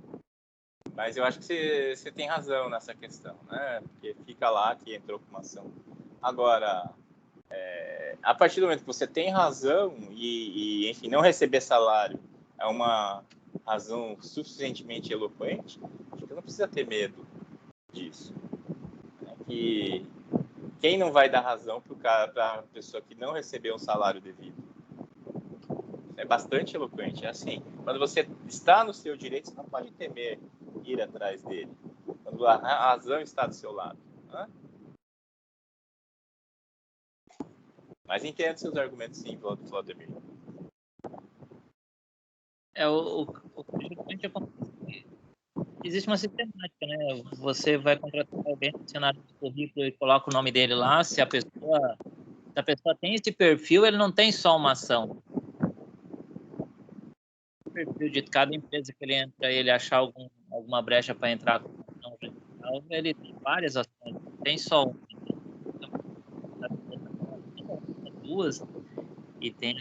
Mas eu acho que você tem razão nessa questão, né? Porque fica lá que entrou com uma ação. Agora, a partir do momento que você tem razão e enfim, não receber salário é uma razão suficientemente eloquente, acho que não precisa ter medo disso. Que quem não vai dar razão para a pessoa que não recebeu um salário devido? É bastante eloquente. É assim, quando você está no seu direito, você não pode temer ir atrás dele. Quando a razão está do seu lado. Né? Mas entendo seus argumentos, sim, Claudemir. Existe uma sistemática, né? Você vai contratar alguém no cenário de currículo e coloca o nome dele lá. Se a pessoa tem esse perfil, ele não tem só uma ação. O perfil de cada empresa que ele entra, ele achar alguma brecha para entrar com ação judicial, ele tem várias ações, não tem só uma. Duas, e tem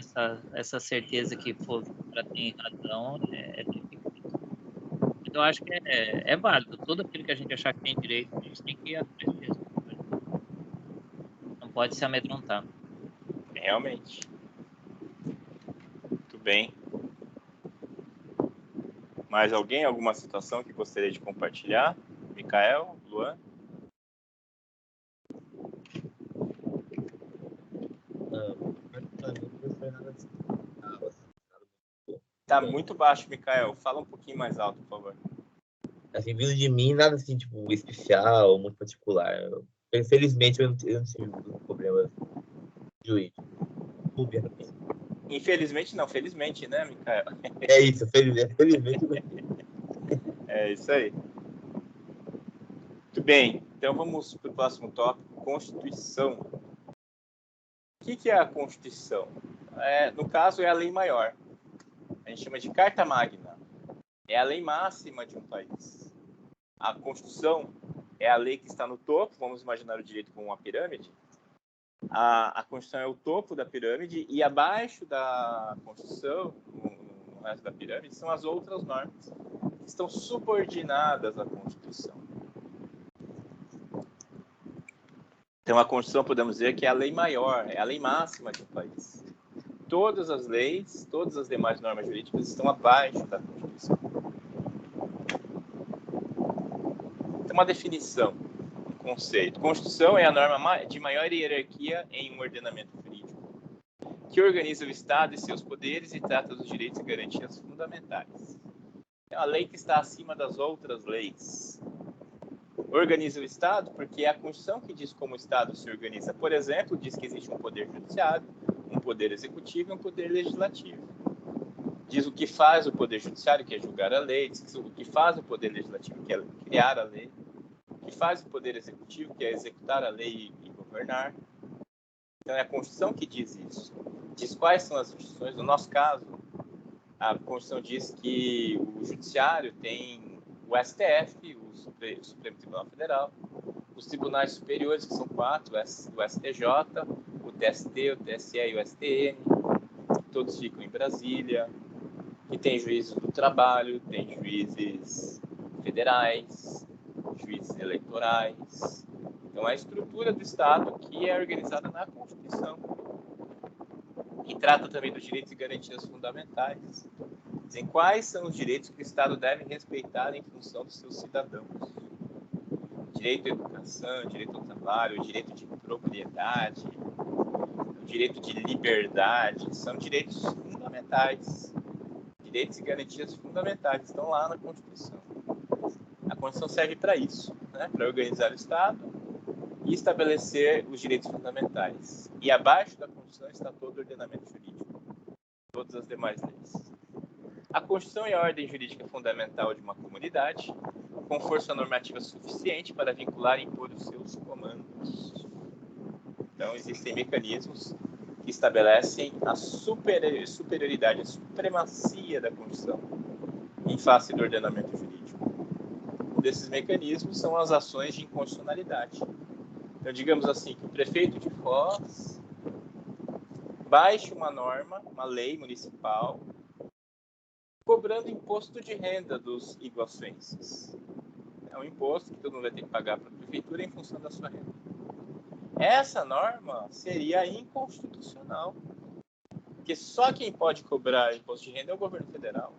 essa certeza que para ter razão, é difícil. Então, eu acho que é válido. Tudo aquilo que a gente achar que tem direito, a gente tem que ir atrás disso. Não pode se amedrontar. Realmente. Muito bem. Mais alguém? Alguma situação que gostaria de compartilhar? Micael? Luan? Tá muito baixo, Mikael. Fala um pouquinho mais alto, por favor. Assim, vindo de mim, nada assim, tipo, especial, muito particular. Infelizmente, eu não tive problemas jurídicos. Infelizmente não, felizmente, né, Mikael? É isso, felizmente. É isso aí. Muito bem, então vamos para o próximo tópico, Constituição. O que é a Constituição? No caso, é a lei maior. A gente chama de Carta Magna. É a lei máxima de um país. A Constituição é a lei que está no topo, vamos imaginar o direito como uma pirâmide. A Constituição é o topo da pirâmide e abaixo da Constituição, no resto da pirâmide, são as outras normas que estão subordinadas à Constituição. Então, a Constituição, podemos dizer que é a lei maior, é a lei máxima de um país. Todas as leis, todas as demais normas jurídicas estão abaixo da Constituição. Então, uma definição, um conceito. Constituição é a norma de maior hierarquia em um ordenamento jurídico, que organiza o Estado e seus poderes e trata dos direitos e garantias fundamentais. É a lei que está acima das outras leis. Organiza o Estado porque é a Constituição que diz como o Estado se organiza. Por exemplo, diz que existe um poder judiciário, um poder executivo e um poder legislativo. Diz o que faz o poder judiciário, que é julgar a lei, diz o que faz o poder legislativo, que é criar a lei, o que faz o poder executivo, que é executar a lei e governar. Então, é a Constituição que diz isso. Diz quais são as instituições. No nosso caso, a Constituição diz que o Judiciário tem o STF, o Supremo Tribunal Federal, os tribunais superiores, que são 4, o STJ, o TST, o TSE e o STN, todos ficam em Brasília, e tem juízes do trabalho, tem juízes federais, juízes eleitorais. Então, é a estrutura do Estado que é organizada na Constituição. E trata também dos direitos e garantias fundamentais. Dizem quais são os direitos que o Estado deve respeitar em função dos seus cidadãos. Direito à educação, direito ao trabalho, direito de propriedade, direito de liberdade, são direitos fundamentais. Direitos e garantias fundamentais estão lá na Constituição. A Constituição serve para isso, né? Para organizar o Estado e estabelecer os direitos fundamentais. E abaixo da Constituição está todo o ordenamento jurídico, todas as demais leis. A Constituição é a ordem jurídica fundamental de uma comunidade, com força normativa suficiente para vincular e impor os seus comandos. Então, existem mecanismos que estabelecem a superioridade, a supremacia da Constituição em face do ordenamento jurídico. Um desses mecanismos são as ações de inconstitucionalidade. Então, digamos assim, que o prefeito de Foz baixe uma norma, uma lei municipal, cobrando imposto de renda dos iguaçuenses. É um imposto que todo mundo vai ter que pagar para a prefeitura em função da sua renda. Essa norma seria inconstitucional, porque só quem pode cobrar imposto de renda é o governo federal.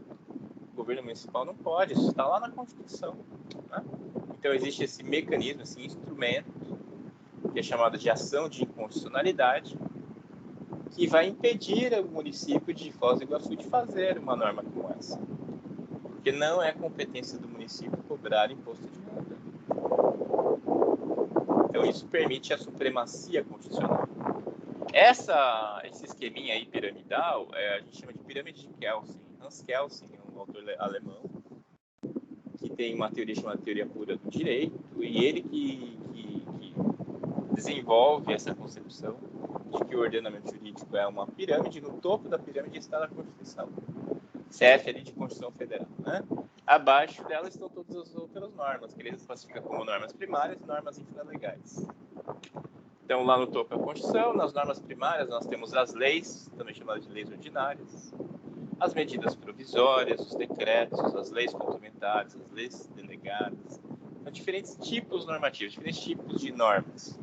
O governo municipal não pode, isso está lá na Constituição, né? Então, existe esse mecanismo, esse instrumento, que é chamado de ação de inconstitucionalidade, que vai impedir o município de Foz do Iguaçu de fazer uma norma como essa. Porque não é competência do município cobrar imposto de renda. Então, isso permite a supremacia constitucional. Esse esqueminha aí piramidal, a gente chama de pirâmide de Kelsen. Hans Kelsen é um autor alemão que tem uma teoria chamada teoria pura do direito, e ele que desenvolve essa concepção de que o ordenamento jurídico é uma pirâmide, no topo da pirâmide está a Constituição. CF ali de Constituição Federal, né? Abaixo dela estão todas as outras normas, que eles classificam como normas primárias e normas infralegais. Então, lá no topo é a Constituição, nas normas primárias nós temos as leis, também chamadas de leis ordinárias, as medidas provisórias, os decretos, as leis complementares, as leis delegadas, então, diferentes tipos normativos, diferentes tipos de normas.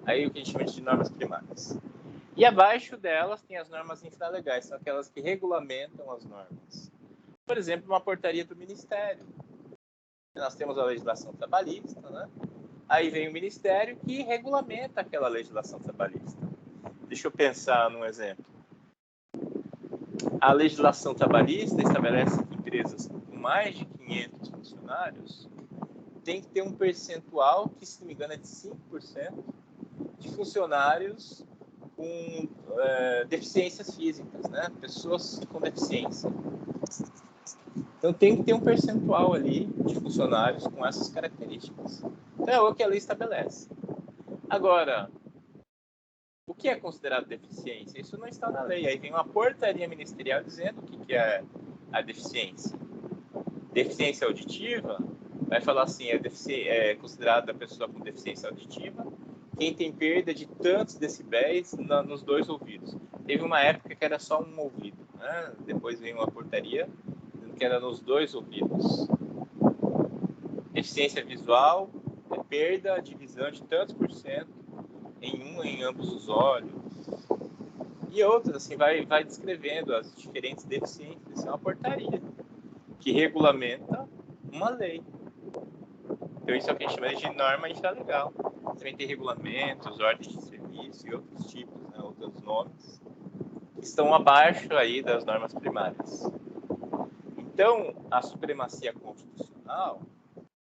Aí o que a gente chama de normas primárias. E abaixo delas tem as normas infralegais, são aquelas que regulamentam as normas. Por exemplo, uma portaria do Ministério. Nós temos a legislação trabalhista, né? Aí vem o Ministério que regulamenta aquela legislação trabalhista. Deixa eu pensar num exemplo. A legislação trabalhista estabelece que empresas com mais de 500 funcionários tem que ter um percentual, que se não me engano é de 5%, de funcionários com deficiências físicas, né? Pessoas com deficiência. Então tem que ter um percentual ali de funcionários com essas características. Então é o que a lei estabelece. Agora, o que é considerado deficiência? Isso não está na lei. Aí vem uma portaria ministerial dizendo o que é a deficiência. Deficiência auditiva, vai falar assim, é considerada a pessoa com deficiência auditiva quem tem perda de tantos decibéis nos 2 ouvidos. Teve uma época que era só um ouvido, né? Depois veio uma portaria dizendo que era nos 2 ouvidos. Deficiência visual é perda de visão de tantos por cento em ambos os olhos. E outras, assim, vai descrevendo as diferentes deficiências. Isso é uma portaria que regulamenta uma lei. Então, isso é o que a gente chama de norma infralegal. Também tem regulamentos, ordens de serviço e outros tipos, né, outros nomes, que estão abaixo aí das normas primárias. Então, a supremacia constitucional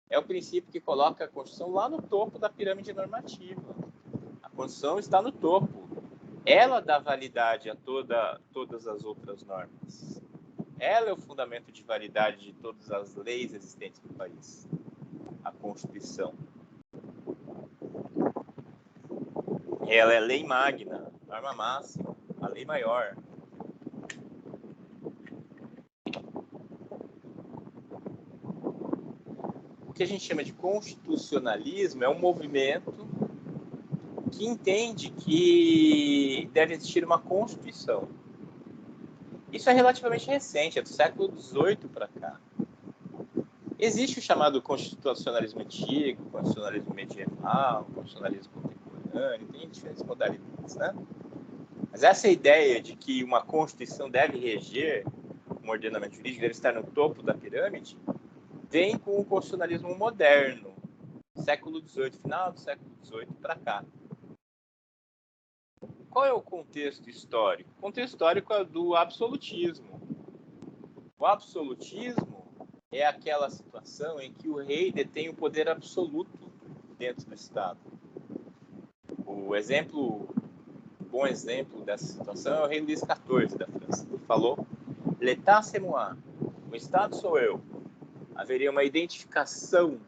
é o princípio que coloca a Constituição lá no topo da pirâmide normativa. A Constituição está no topo. Ela dá validade a todas as outras normas. Ela é o fundamento de validade de todas as leis existentes no país. A Constituição. Ela é lei magna, norma máxima, a lei maior. O que a gente chama de constitucionalismo é um movimento que entende que deve existir uma Constituição. Isso é relativamente recente, é do século XVIII para cá. Existe o chamado constitucionalismo antigo, constitucionalismo medieval, constitucionalismo contemporâneo, tem diferentes modalidades, né? Mas essa ideia de que uma Constituição deve reger um ordenamento jurídico, deve estar no topo da pirâmide, vem com o constitucionalismo moderno, século XVIII, final do século XVIII para cá. Qual é o contexto histórico? O contexto histórico é do absolutismo. O absolutismo é aquela situação em que o rei detém o poder absoluto dentro do Estado. Um bom exemplo dessa situação é o rei Luís XIV da França. Ele falou, l'état c'est moi, o Estado sou eu. Haveria uma identificação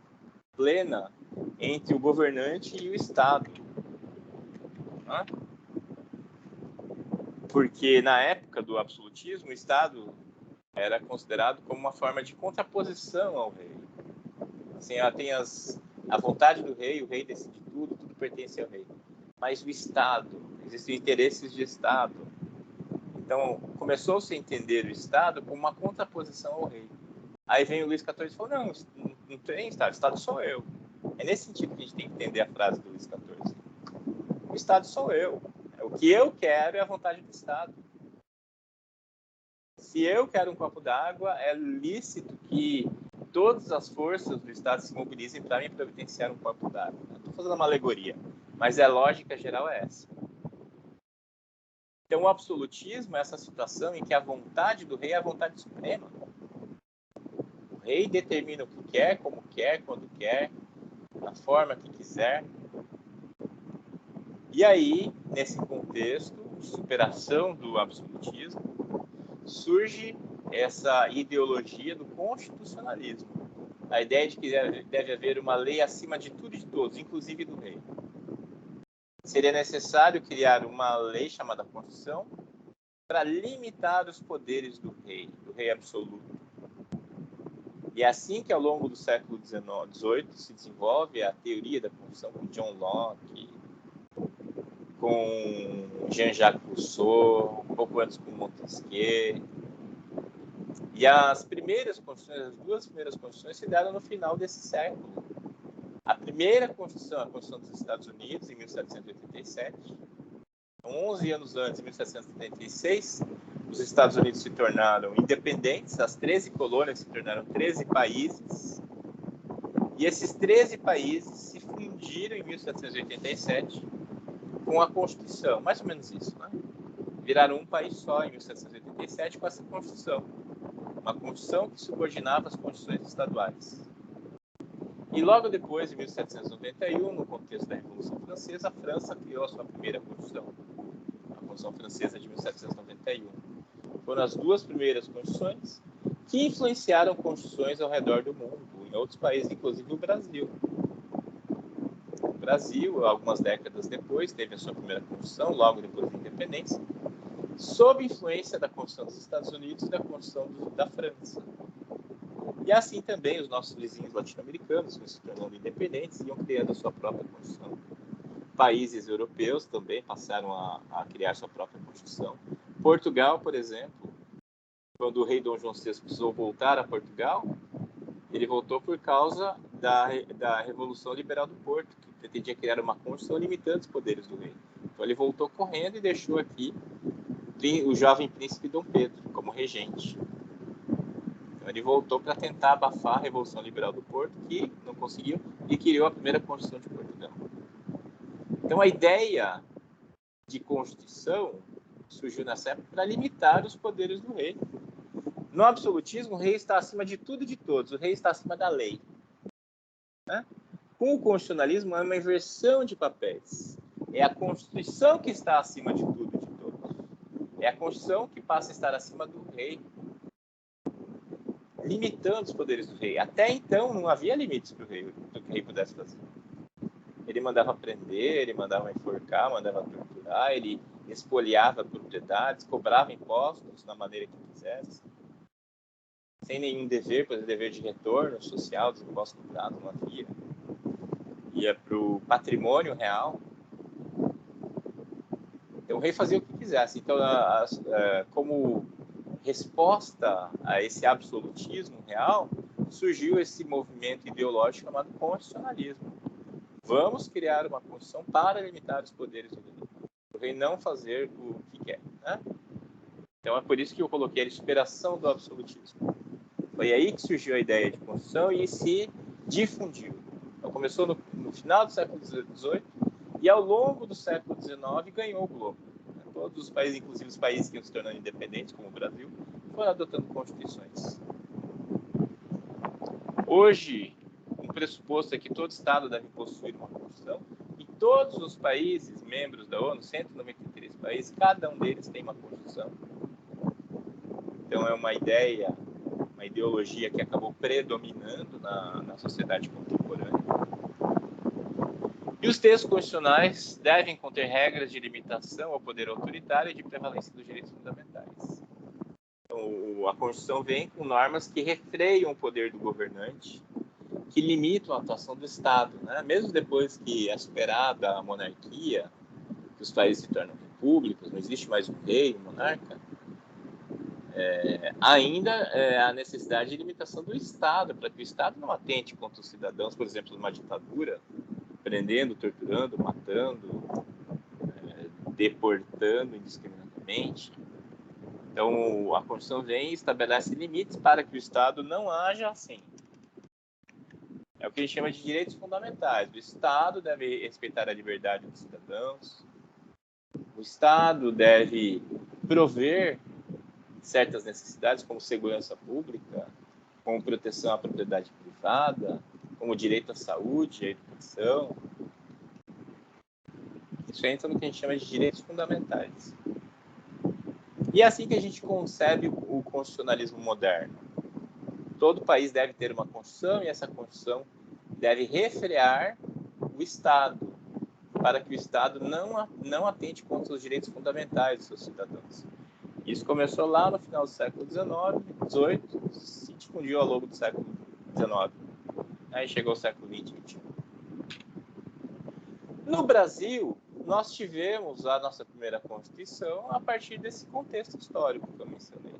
plena entre o governante e o Estado. Porque na época do absolutismo, o Estado era considerado como uma forma de contraposição ao rei. Assim, tem a vontade do rei, o rei decide tudo pertence ao rei. Mas o Estado, existem interesses de Estado. Então, começou-se a entender o Estado como uma contraposição ao rei. Aí vem o Luís XIV e falou, não tem Estado, o Estado sou eu. É nesse sentido que a gente tem que entender a frase do Luís XIV. O Estado sou eu. O que eu quero é a vontade do Estado. Se eu quero um copo d'água, é lícito que todas as forças do Estado se mobilizem para me providenciar um copo d'água. Estou fazendo uma alegoria, mas a lógica geral é essa. Então, o absolutismo é essa situação em que a vontade do rei é a vontade suprema. O rei determina o que quer, como quer, quando quer, da forma que quiser. E aí, nesse contexto de superação do absolutismo, surge essa ideologia do constitucionalismo. A ideia de que deve haver uma lei acima de tudo e de todos, inclusive do rei. Seria necessário criar uma lei chamada Constituição para limitar os poderes do rei absoluto. E é assim que, ao longo do século XVIII, se desenvolve a teoria da Constituição com John Locke, com Jean-Jacques Rousseau, um pouco antes com Montesquieu. E as duas primeiras constituições se deram no final desse século. A primeira Constituição, a Constituição dos Estados Unidos, em 1787. 11 anos antes, em 1776, os Estados Unidos se tornaram independentes, as 13 colônias se tornaram 13 países. E esses 13 países se fundiram em 1787 com a Constituição, mais ou menos isso, né? viraram um país só em 1787 com essa Constituição. Uma Constituição que subordinava as Constituições estaduais. E logo depois, em 1791, no contexto da Revolução Francesa, a França criou a sua primeira Constituição, a Constituição Francesa de 1791. Foram as duas primeiras constituições que influenciaram constituições ao redor do mundo, em outros países, inclusive o Brasil. O Brasil, algumas décadas depois, teve a sua primeira Constituição, logo depois da independência, sob influência da Constituição dos Estados Unidos e da Constituição da França. E assim também os nossos vizinhos latino-americanos, que se tornando independentes, iam criando a sua própria Constituição. Países europeus também passaram a criar sua própria Constituição. Portugal, por exemplo, quando o rei Dom João VI precisou voltar a Portugal, ele voltou por causa da Revolução Liberal do Porto, que pretendia criar uma Constituição limitando os poderes do rei. Então ele voltou correndo e deixou aqui o jovem príncipe Dom Pedro como regente. Então ele voltou para tentar abafar a Revolução Liberal do Porto, que não conseguiu, e criou a primeira Constituição de Portugal. Então a ideia de Constituição surgiu nessa época para limitar os poderes do rei. No absolutismo, o rei está acima de tudo e de todos. O rei está acima da lei. Né? Com o constitucionalismo, é uma inversão de papéis. É a Constituição que está acima de tudo e de todos. É a Constituição que passa a estar acima do rei, limitando os poderes do rei. Até então, não havia limites para o rei, do que o rei pudesse fazer. Ele mandava prender, ele mandava enforcar, mandava torturar, ele expoliava propriedades, cobrava impostos da maneira que quisesse, sem nenhum dever, por exemplo, dever de retorno social dos impostos cobrados, não havia. Ia para o patrimônio real. Então o rei fazia o que quisesse. Então, como resposta a esse absolutismo real, surgiu esse movimento ideológico chamado constitucionalismo. Vamos criar uma Constituição para limitar os poderes do rei. O rei não fazer o que quer. Né? Então é por isso que eu coloquei a superação do absolutismo. Foi aí que surgiu a ideia de Constituição e se difundiu. Então começou no final do século XVIII e ao longo do século XIX ganhou o globo. Todos os países, inclusive os países que iam se tornando independentes, como o Brasil, foram adotando constituições. Hoje, um pressuposto é que todo Estado deve possuir uma Constituição e todos os países membros da ONU, 193 países, cada um deles tem uma Constituição. Então é uma ideia, uma ideologia que acabou predominando na sociedade contemporânea. E os textos constitucionais devem conter regras de limitação ao poder autoritário e de prevalência dos direitos fundamentais. Então, a Constituição vem com normas que refreiam o poder do governante, que limitam a atuação do Estado. Né? Mesmo depois que é superada a monarquia, que os países se tornam repúblicas, não existe mais um rei, um monarca, ainda há necessidade de limitação do Estado, para que o Estado não atente contra os cidadãos, por exemplo, numa ditadura, prendendo, torturando, matando, deportando indiscriminadamente. Então, a Constituição vem e estabelece limites para que o Estado não haja assim. É o que a gente chama de direitos fundamentais. O Estado deve respeitar a liberdade dos cidadãos. O Estado deve prover certas necessidades, como segurança pública, como proteção à propriedade privada, como direito à saúde, à educação. Isso entra no que a gente chama de direitos fundamentais. E é assim que a gente concebe o constitucionalismo moderno. Todo país deve ter uma Constituição e essa Constituição deve refrear o Estado, para que o Estado não atente contra os direitos fundamentais dos seus cidadãos. Isso começou lá no final do século XVIII, se difundiu ao longo do século XIX. Aí chegou o século XX, XXI. No Brasil, nós tivemos a nossa primeira Constituição a partir desse contexto histórico que eu mencionei.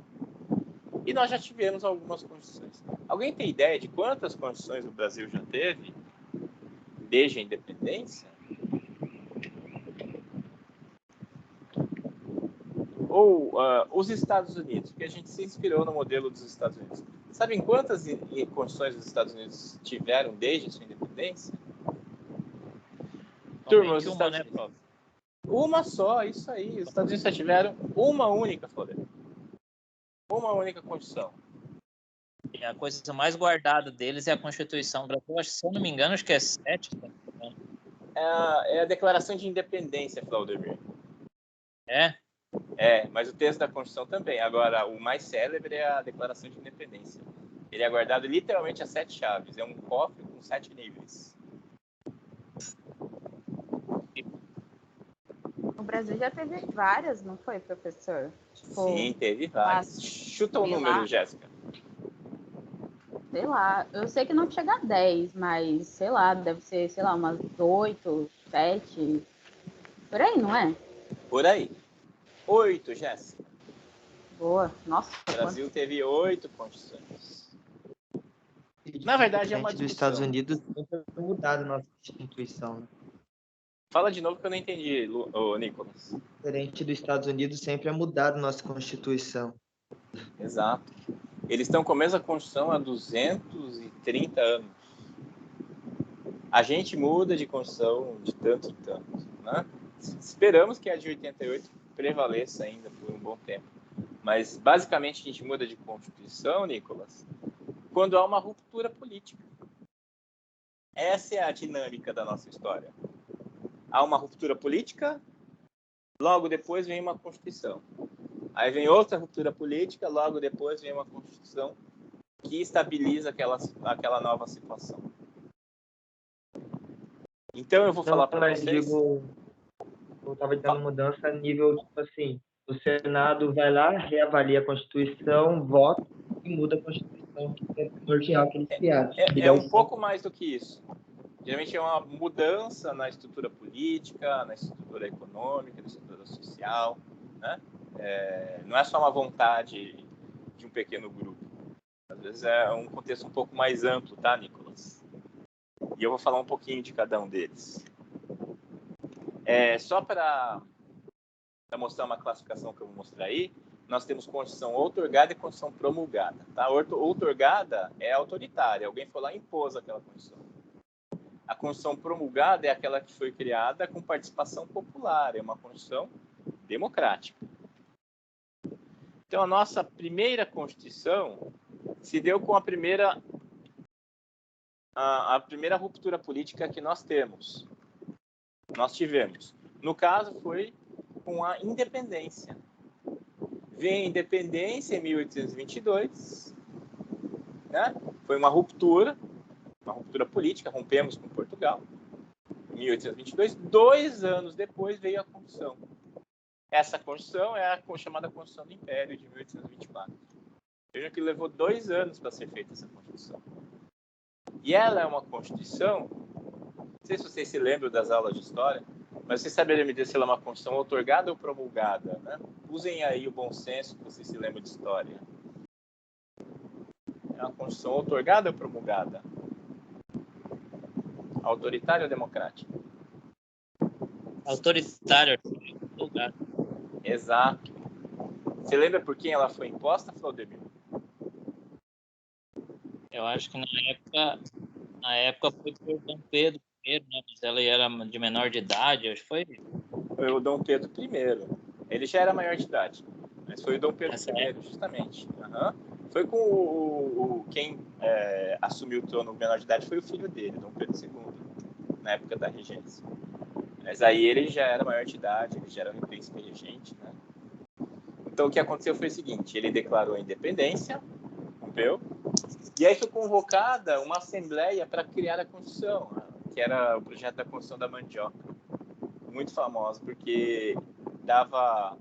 E nós já tivemos algumas Constituições. Alguém tem ideia de quantas Constituições o Brasil já teve desde a independência? Ou os Estados Unidos, porque a gente se inspirou no modelo dos Estados Unidos. Sabem quantas Constituições os Estados Unidos tiveram desde a sua independência? Turma, os Estados Unidos. Uma só, isso aí. Os Estados Unidos só tiveram uma única, Floriano. Uma única Constituição. E a coisa mais guardada deles é a Constituição brasileira. Se eu não me engano, acho que é 7. É a Declaração de Independência, Claudemir. É? Mas o texto da Constituição também. Agora, o mais célebre é a Declaração de Independência. Ele é guardado literalmente a 7 chaves. É um cofre com 7 níveis. O Brasil já teve várias, não foi, professor? Tipo, Sim, teve várias. Chuta o número, Jéssica. Sei lá, eu sei que não chega a 10, mas sei lá, deve ser, sei lá, umas 8, 7, por aí, não é? Por aí. 8, Jéssica. Boa, nossa. O Brasil teve 8 constituições. Na verdade, é uma dos Estados Unidos sempre foi mudado a nossa Constituição. Né? Fala de novo que eu não entendi, Nicolas. Diferente dos Estados Unidos, sempre é mudado a nossa Constituição. Exato. Eles estão com a mesma Constituição há 230 anos. A gente muda de Constituição de tanto em tanto. Né? Esperamos que a de 88 prevaleça ainda por um bom tempo. Mas, basicamente, a gente muda de Constituição, Nicolas, quando há uma ruptura política. Essa é a dinâmica da nossa história. Há uma ruptura política, logo depois vem uma Constituição. Aí vem outra ruptura política, logo depois vem uma Constituição que estabiliza aquela nova situação. Então eu vou falar para vocês... eu estava dando mudança a nível, tipo assim, o Senado vai lá, reavalia a Constituição, vota e muda a Constituição, que é primordial que eles criaram. É um pouco mais do que isso. Geralmente é uma mudança na estrutura política, na estrutura econômica, na estrutura social, né? Não é só uma vontade de um pequeno grupo. Às vezes é um contexto um pouco mais amplo, tá, Nicolas? E eu vou falar um pouquinho de cada um deles. Só para mostrar uma classificação que eu vou mostrar aí, nós temos Constituição outorgada e Constituição promulgada. Tá? Outorgada é autoritária, alguém foi lá e impôs aquela Constituição. A Constituição promulgada é aquela que foi criada com participação popular, é uma Constituição democrática. Então, a nossa primeira Constituição se deu com a primeira ruptura política que nós tivemos. No caso, foi com a independência. Veio a independência em 1822, né? Foi uma ruptura política, rompemos com Portugal. Em 1822, 2 anos depois veio a Constituição. Essa Constituição é a chamada Constituição do Império de 1824. Vejam que levou 2 anos para ser feita essa Constituição. E ela é uma Constituição, não sei se vocês se lembram das aulas de História, mas vocês saberiam me dizer se ela é uma Constituição outorgada ou promulgada, né? Usem aí o bom senso que vocês se lembram de História. É uma Constituição outorgada ou promulgada? Autoritária ou democrática? Autoritária. Exato. Você lembra por quem ela foi imposta, Claudemir? Eu acho que na época foi por Dom Pedro I, né? Mas ela era de menor de idade, acho que foi. Foi o Dom Pedro I. Ele já era maior de idade, mas foi o Dom Pedro I, justamente. Foi com quem assumiu o trono menor de idade foi o filho dele, Dom Pedro II, na época da regência. Mas aí ele já era maior de idade, ele já era um príncipe regente, né? Então o que aconteceu foi o seguinte: ele declarou a independência, rompeu, e aí foi convocada uma assembleia para criar a Constituição, que era o projeto da Constituição da Mandioca, muito famosa, porque dava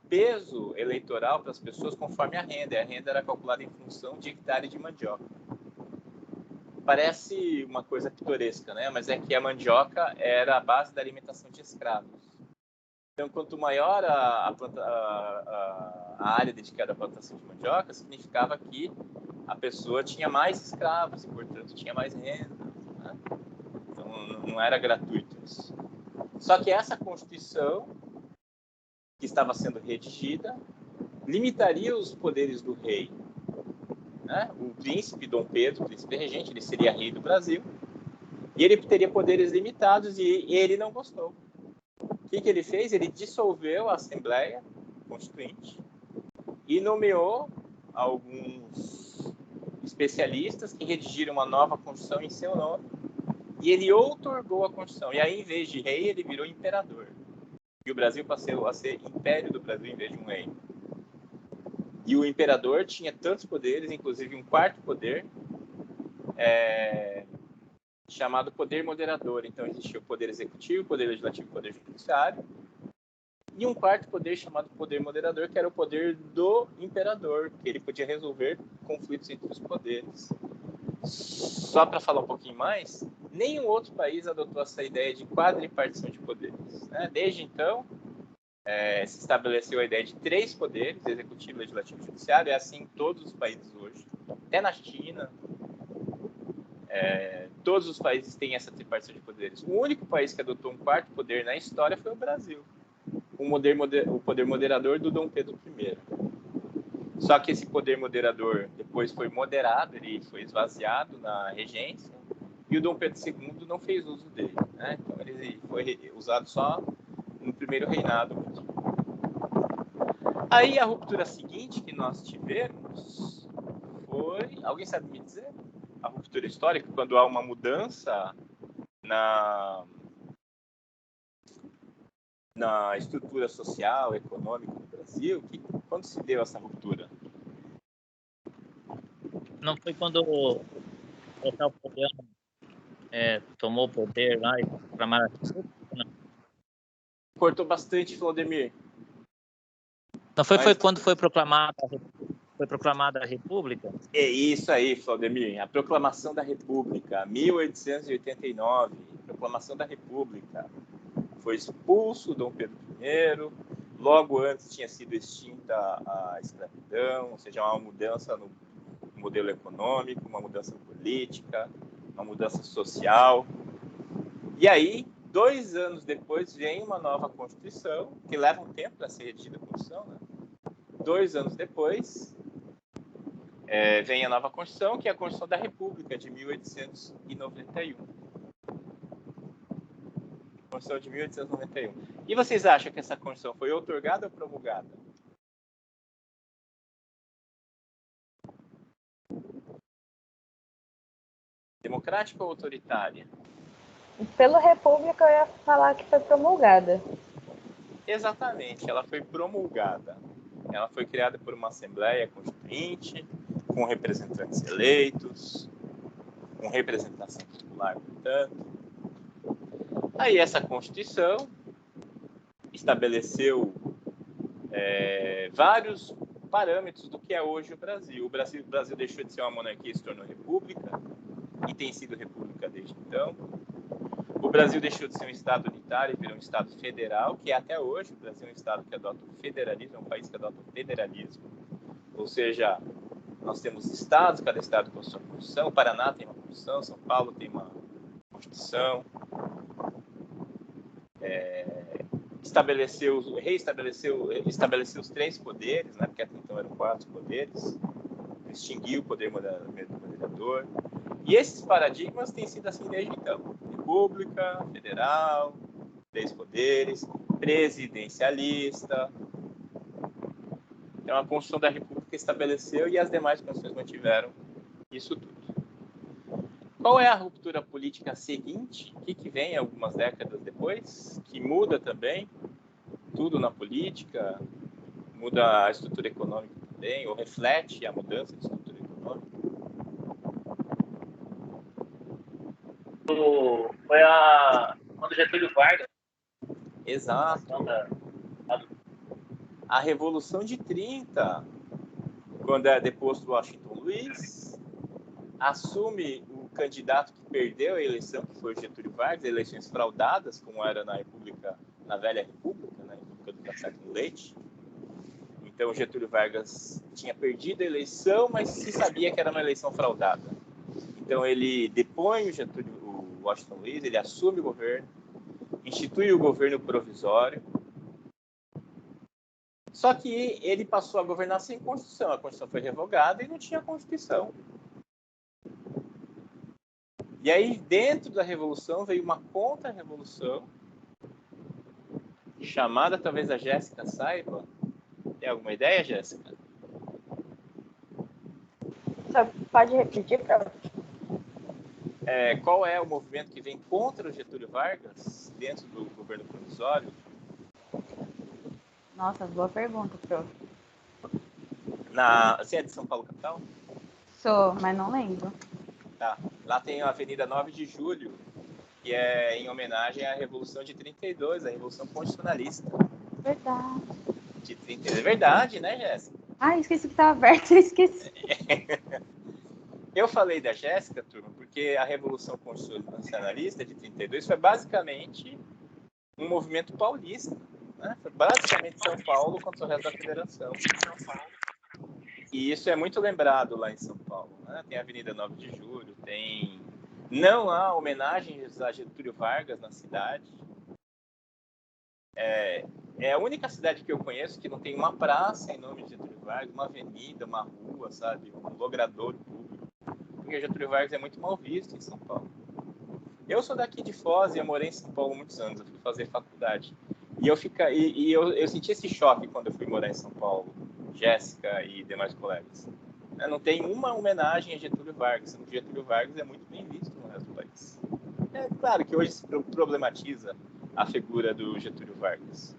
peso eleitoral para as pessoas conforme a renda, e a renda era calculada em função de hectare de mandioca. Parece uma coisa pitoresca, né? Mas é que a mandioca era a base da alimentação de escravos. Então, quanto maior a área dedicada à plantação de mandioca, significava que a pessoa tinha mais escravos e, portanto, tinha mais renda. Né? Então, não era gratuito isso. Só que essa Constituição, que estava sendo redigida, limitaria os poderes do rei. Né? O príncipe Dom Pedro, príncipe regente, ele seria rei do Brasil, e ele teria poderes limitados, e ele não gostou. O que ele fez? Ele dissolveu a Assembleia Constituinte e nomeou alguns especialistas que redigiram uma nova Constituição em seu nome, e ele outorgou a Constituição. E aí, em vez de rei, ele virou imperador. E o Brasil passou a ser Império do Brasil em vez de um reino. E o imperador tinha tantos poderes, inclusive um quarto poder, chamado poder moderador. Então, existia o poder executivo, o poder legislativo e o poder judiciário. E um quarto poder chamado poder moderador, que era o poder do imperador, que ele podia resolver conflitos entre os poderes. Só para falar um pouquinho mais, nenhum outro país adotou essa ideia de quadripartição de poderes, né? Desde então, se estabeleceu a ideia de 3 poderes, executivo, legislativo e judiciário. É assim em todos os países hoje, até na China. Todos os países têm essa tripartição de poderes. O único país que adotou um quarto poder na história foi o Brasil, o poder moderador do Dom Pedro I. Só que esse poder moderador depois foi moderado, ele foi esvaziado na regência, e o Dom Pedro II não fez uso dele, né? Então ele foi usado só no primeiro reinado. Aí a ruptura seguinte que nós tivemos foi... Alguém sabe me dizer? A ruptura histórica, quando há uma mudança na estrutura social, econômica do Brasil. Quando se deu essa ruptura? Não foi quando o Napoleão tomou o poder lá e proclamaram a República? Não, Cortou bastante, Vladimir. não foi quando foi proclamada a República? É isso aí, Vladimir. A proclamação da República, 1889. Proclamação da República. Foi expulso Dom Pedro I. Logo antes tinha sido extinta a escravidão, ou seja, uma mudança no modelo econômico, uma mudança política, uma mudança social. E aí, 2 anos depois, vem uma nova Constituição, que leva um tempo para ser redigida a Constituição, né? 2 anos depois, vem a nova Constituição, que é a Constituição da República, de 1891. Constituição de 1891. E vocês acham que essa Constituição foi outorgada ou promulgada? Democrática ou autoritária? Pela República, eu ia falar que foi promulgada. Exatamente, ela foi promulgada. Ela foi criada por uma Assembleia Constituinte, com representantes eleitos, com representação popular, portanto. Aí essa Constituição estabeleceu vários parâmetros do que é hoje o Brasil. O Brasil deixou de ser uma monarquia e se tornou república, e tem sido república desde então. O Brasil deixou de ser um Estado unitário e virou um Estado federal, que é até hoje. O Brasil é um Estado que adota o federalismo, é um país que adota o federalismo. Ou seja, nós temos estados, cada estado com a sua Constituição. O Paraná tem uma Constituição, São Paulo tem uma Constituição. Estabeleceu os 3 poderes, né? Porque até então eram 4 poderes. Extinguiu o poder moderador. E esses paradigmas têm sido assim desde então. República, federal, 3 poderes, presidencialista. Então, a Constituição da República estabeleceu e as demais constituições mantiveram isso tudo. Qual é a ruptura política seguinte? O que vem algumas décadas depois? Que muda também tudo na política, muda a estrutura econômica também, ou reflete a mudança de estrutura econômica? Foi quando Getúlio Vargas. Exato. A Revolução de 30, quando é deposto Washington Luiz, assume o candidato que perdeu a eleição, que foi o Getúlio Vargas, eleições fraudadas, como era na velha República, na República do Café com Leite. Então, o Getúlio Vargas tinha perdido a eleição, mas se sabia que era uma eleição fraudada. Então, ele depõe o Washington Luiz, ele assume o governo, institui o governo provisório. Só que ele passou a governar sem Constituição. A Constituição foi revogada e não tinha Constituição. E aí, dentro da Revolução, veio uma contra-revolução chamada, talvez a Jéssica saiba. Tem alguma ideia, Jéssica? Só pode repetir para Qual é o movimento que vem contra o Getúlio Vargas dentro do governo provisório? Nossa, boa pergunta, prof. Você é de São Paulo, capital? Sou, mas não lembro. Tá. Lá tem a Avenida 9 de Julho, que é em homenagem à Revolução de 32, a Revolução Constitucionalista. Verdade. De 32. É verdade, né, Jéssica? Esqueci que estava aberto, esqueci. Eu falei da Jéssica, turma, porque a Revolução Constitucionalista de 32 foi basicamente um movimento paulista, né? Foi basicamente São Paulo contra o resto da federação. E isso é muito lembrado lá em São Paulo, né? Tem a Avenida 9 de Julho, não há homenagens a Getúlio Vargas na cidade. É a única cidade que eu conheço que não tem uma praça em nome de Getúlio Vargas, uma avenida, uma rua, sabe? Um logradouro público. Porque Getúlio Vargas é muito mal visto em São Paulo. Eu sou daqui de Foz e eu morei em São Paulo muitos anos. Eu fui fazer faculdade. E eu senti esse choque quando eu fui morar em São Paulo. Jéssica e demais colegas. Não tem uma homenagem a Getúlio Vargas. O Getúlio Vargas é muito bem visto no resto do país. É claro que hoje se problematiza a figura do Getúlio Vargas.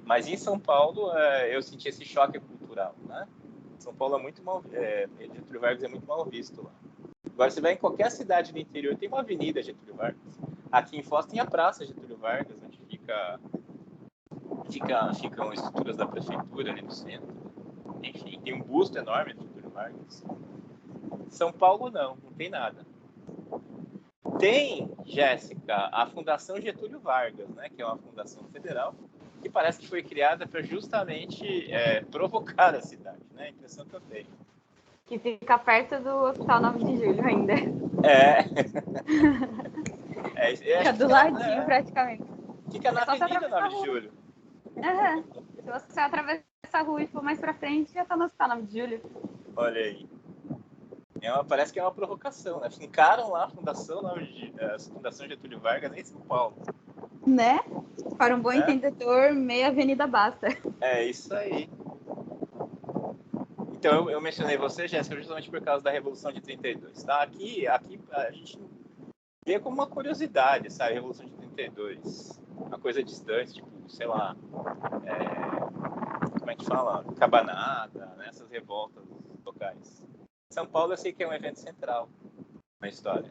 Mas em São Paulo eu senti esse choque cultural, né? São Paulo é muito mal... Getúlio Vargas é muito mal visto lá. Agora, você vai em qualquer cidade do interior, tem uma avenida Getúlio Vargas. Aqui em Foz tem a Praça Getúlio Vargas, onde ficam estruturas da prefeitura ali no centro. Enfim, tem um busto enorme de Getúlio Vargas. São Paulo não tem nada. Tem, Jéssica, a Fundação Getúlio Vargas, né, que é uma fundação federal, que parece que foi criada para justamente provocar a cidade, né? A impressão que eu tenho. Que fica perto do Hospital 9 de Julho ainda. Fica do ladinho, praticamente. Fica na Avenida 9 de Julho. Se você atravessar a rua e for mais pra frente, já tá no Hospital 9 de Julho. Olha aí. Parece que é uma provocação, né? Fincaram lá a Fundação Getúlio Vargas em São Paulo. Né? Para um bom entendedor, meia avenida basta. É isso aí. Então, eu mencionei você, Jéssica, justamente por causa da Revolução de 32, tá? Aqui a gente vê como uma curiosidade, sabe? A Revolução de 32. Uma coisa distante, tipo, sei lá, como é que fala? Cabanada, né? Essas revoltas locais. São Paulo, eu sei que é um evento central na história.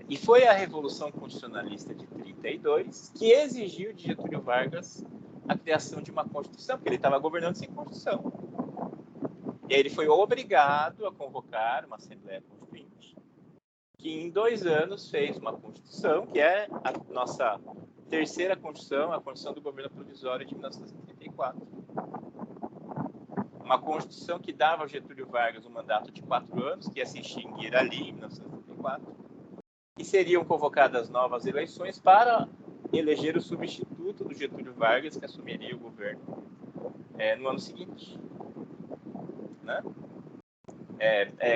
E foi a Revolução Constitucionalista de 32 que exigiu de Getúlio Vargas a criação de uma Constituição, porque ele estava governando sem Constituição. E aí ele foi obrigado a convocar uma Assembleia Constituinte, que em 2 anos fez uma Constituição, que é a nossa terceira Constituição, a Constituição do Governo Provisório de 1934. Uma Constituição que dava ao Getúlio Vargas um mandato de 4 anos, que ia se extinguir ali, em 1934, e seriam convocadas novas eleições para eleger o substituto do Getúlio Vargas, que assumiria o governo no ano seguinte. Né?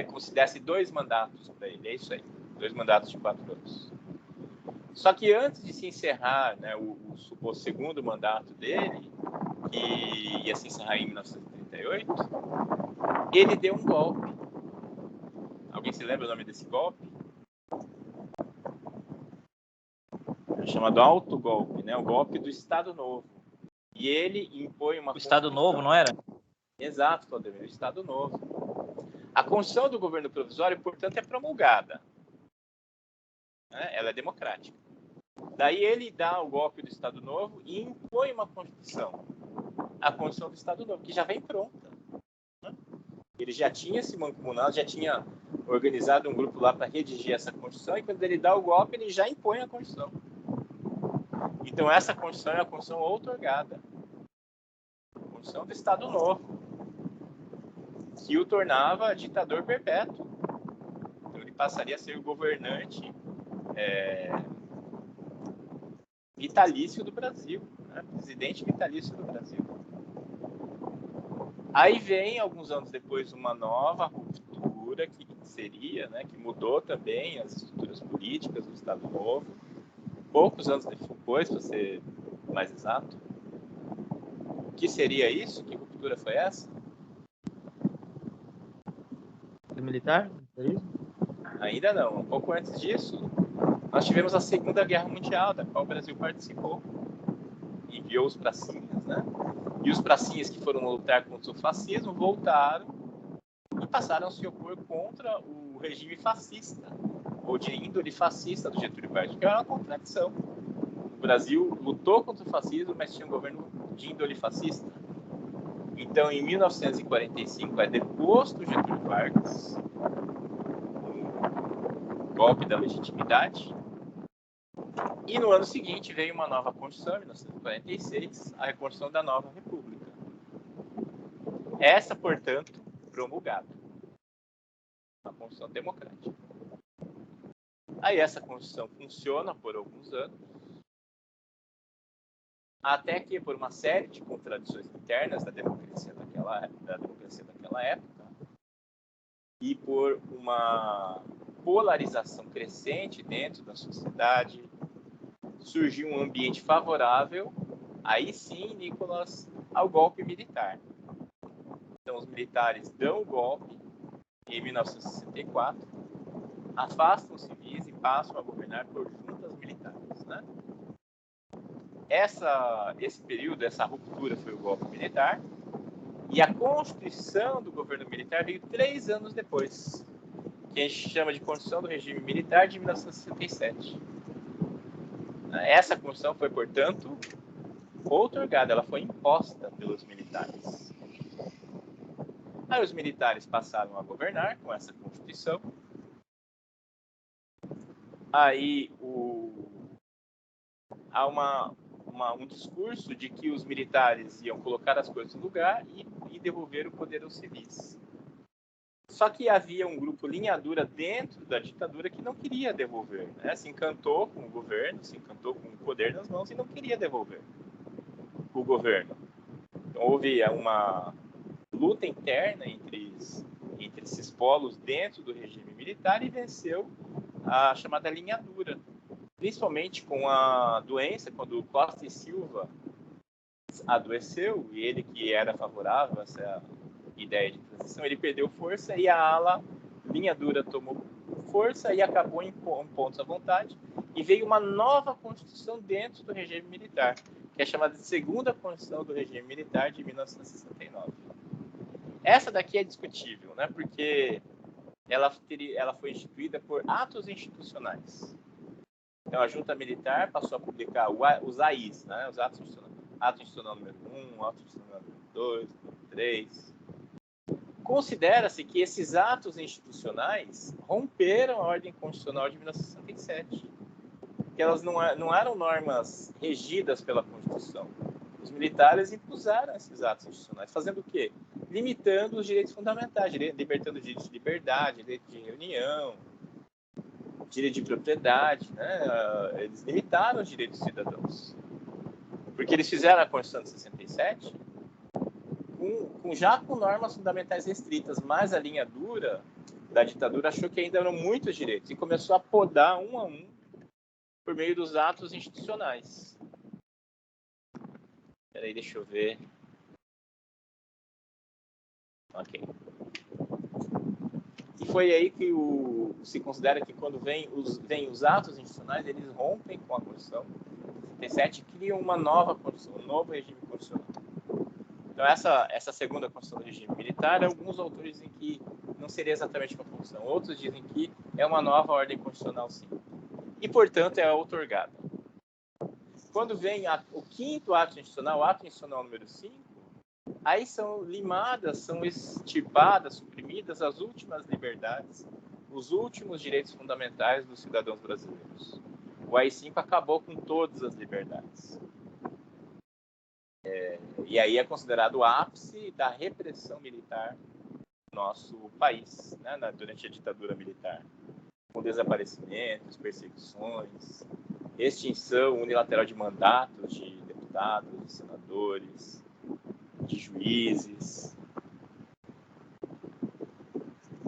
Como se desse 2 mandatos para ele, é isso aí, 2 mandatos de 4 anos. Só que antes de se encerrar, né, o segundo mandato dele, que ia se encerrar em 1938, ele deu um golpe. Alguém se lembra o nome desse golpe? É chamado autogolpe, né? O golpe do Estado Novo. E ele impõe uma... O Estado Novo, não era? Exato, Claudemir, o Estado Novo. A Constituição do Governo Provisório, portanto, é promulgada. Né? Ela é democrática. Daí ele dá o golpe do Estado Novo e impõe uma Constituição. A Constituição do Estado Novo, que já vem pronta. Né? Ele já tinha se mancomunado, já tinha organizado um grupo lá para redigir essa Constituição, e quando ele dá o golpe, ele já impõe a Constituição. Então, essa Constituição é a Constituição outorgada. A Constituição do Estado Novo, que o tornava ditador perpétuo. Então, ele passaria a ser o governante vitalício do Brasil, né? Presidente vitalício do Brasil. Aí vem, alguns anos depois, uma nova ruptura que seria, né, que mudou também as estruturas políticas do Estado Novo. poucos anos depois, para ser mais exato. O que seria isso? Que ruptura foi essa? Militar? É isso? Ainda não. Um pouco antes disso, nós tivemos a Segunda Guerra Mundial, da qual o Brasil participou. Enviou os pracinhas, né? E os pracinhas que foram lutar contra o fascismo voltaram e passaram a se opor contra o regime fascista, ou de índole fascista do Getúlio Vargas, que era uma contradição. O Brasil lutou contra o fascismo, mas tinha um governo de índole fascista. Então, em 1945, é deposto Getúlio Vargas, o golpe da legitimidade, e no ano seguinte veio uma nova Constituição, em 1946, a reconstrução da nova República. Essa, portanto, promulgada. A Constituição Democrática. Aí essa Constituição funciona por alguns anos, até que, por uma série de contradições internas da democracia daquela época, e por uma polarização crescente dentro da sociedade, surgiu um ambiente favorável, aí sim, Nicolas, ao golpe militar. Então, os militares dão o golpe em 1964, afastam os civis e passam a governar por juntas militares, né? Esse período, essa ruptura foi o golpe militar, e a constituição do governo militar veio 3 anos depois, que a gente chama de Constituição do Regime Militar de 1967. Essa Constituição foi, portanto, outorgada, ela foi imposta pelos militares. Aí os militares passaram a governar com essa Constituição. Aí há um discurso de que os militares iam colocar as coisas no lugar e devolver o poder aos civis. Só que havia um grupo linha dura dentro da ditadura que não queria devolver, né? Se encantou com o governo, se encantou com o poder nas mãos e não queria devolver o governo. Então houve uma luta interna entre esses polos dentro do regime militar e venceu a chamada linha dura. Principalmente com a doença, quando Costa e Silva adoeceu, e ele que era favorável a essa ideia de transição, ele perdeu força e a ala linha dura tomou força e acabou em pontos à vontade, e veio uma nova Constituição dentro do regime militar, que é chamada de Segunda Constituição do Regime Militar de 1969. Essa daqui é discutível, né? Porque ela foi instituída por atos institucionais. Então, a junta militar passou a publicar os AIs, né? Os atos institucionais. Ato institucional número 1, ato institucional número 2, número 3. Considera-se que esses atos institucionais romperam a ordem constitucional de 1967. Que elas não eram normas regidas pela Constituição. Os militares impuseram esses atos institucionais, fazendo o quê? Limitando os direitos fundamentais, libertando o direito de liberdade, direito de reunião, direito de propriedade, né? Eles limitaram os direitos dos cidadãos. Porque eles fizeram a Constituição de 67 já com normas fundamentais restritas, mas a linha dura da ditadura achou que ainda eram muitos direitos e começou a podar um a um por meio dos atos institucionais. Peraí, deixa eu ver. Ok. E foi aí que se considera que quando vem os atos institucionais, eles rompem com a Constituição de 67 e criam uma nova Constituição, um novo regime constitucional. Então, essa segunda Constituição do regime militar, alguns autores dizem que não seria exatamente uma Constituição, outros dizem que é uma nova ordem constitucional, sim. E, portanto, é outorgada. Quando vem o quinto ato institucional, o ato institucional número 5, aí são limadas, são extirpadas, suprimidas as últimas liberdades, os últimos direitos fundamentais dos cidadãos brasileiros. O AI-5 acabou com todas as liberdades. E aí é considerado o ápice da repressão militar no nosso país, né, durante a ditadura militar. Com desaparecimentos, perseguições, extinção unilateral de mandatos de deputados, de senadores, de juízes.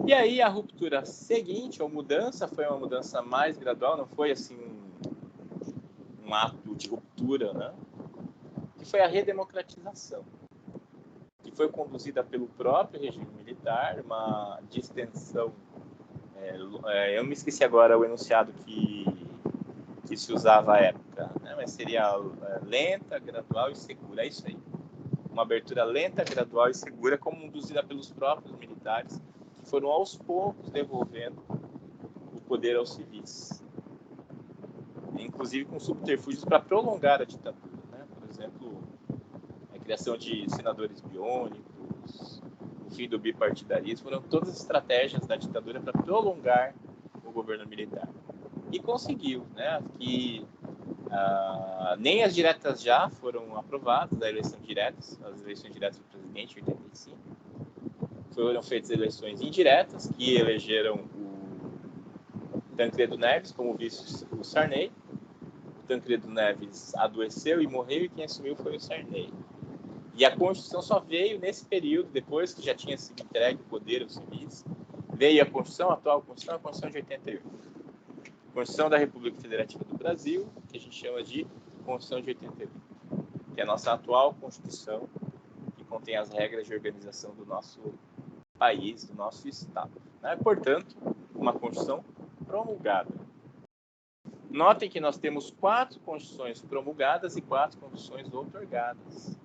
E aí a ruptura seguinte, ou mudança, foi uma mudança mais gradual, não foi assim um ato de ruptura, né? Que foi a redemocratização, que foi conduzida pelo próprio regime militar, uma distensão. Eu me esqueci agora o enunciado que se usava à época, né? Mas seria lenta, gradual e segura, é isso aí. Uma abertura lenta, gradual e segura, conduzida pelos próprios militares, que foram aos poucos devolvendo o poder aos civis, inclusive com subterfúgios para prolongar a ditadura, né? Por exemplo, a criação de senadores biônicos, o fim do bipartidarismo, foram todas as estratégias da ditadura para prolongar o governo militar. E conseguiu, né? Que nem as diretas já foram aprovadas, as eleições diretas do presidente em 85. Foram feitas eleições indiretas, que elegeram o Tancredo Neves como vice o Sarney. O Tancredo Neves adoeceu e morreu, e quem assumiu foi o Sarney. E a Constituição só veio nesse período, depois que já tinha sido entregue o poder aos civis, veio a Constituição, a atual Constituição, a Constituição de 88. Constituição da República Federativa do Brasil, que a gente chama de Constituição de 88, que é a nossa atual Constituição, que contém as regras de organização do nosso país, do nosso Estado, né? Portanto, uma Constituição promulgada. Notem que nós temos 4 Constituições promulgadas e 4 Constituições outorgadas.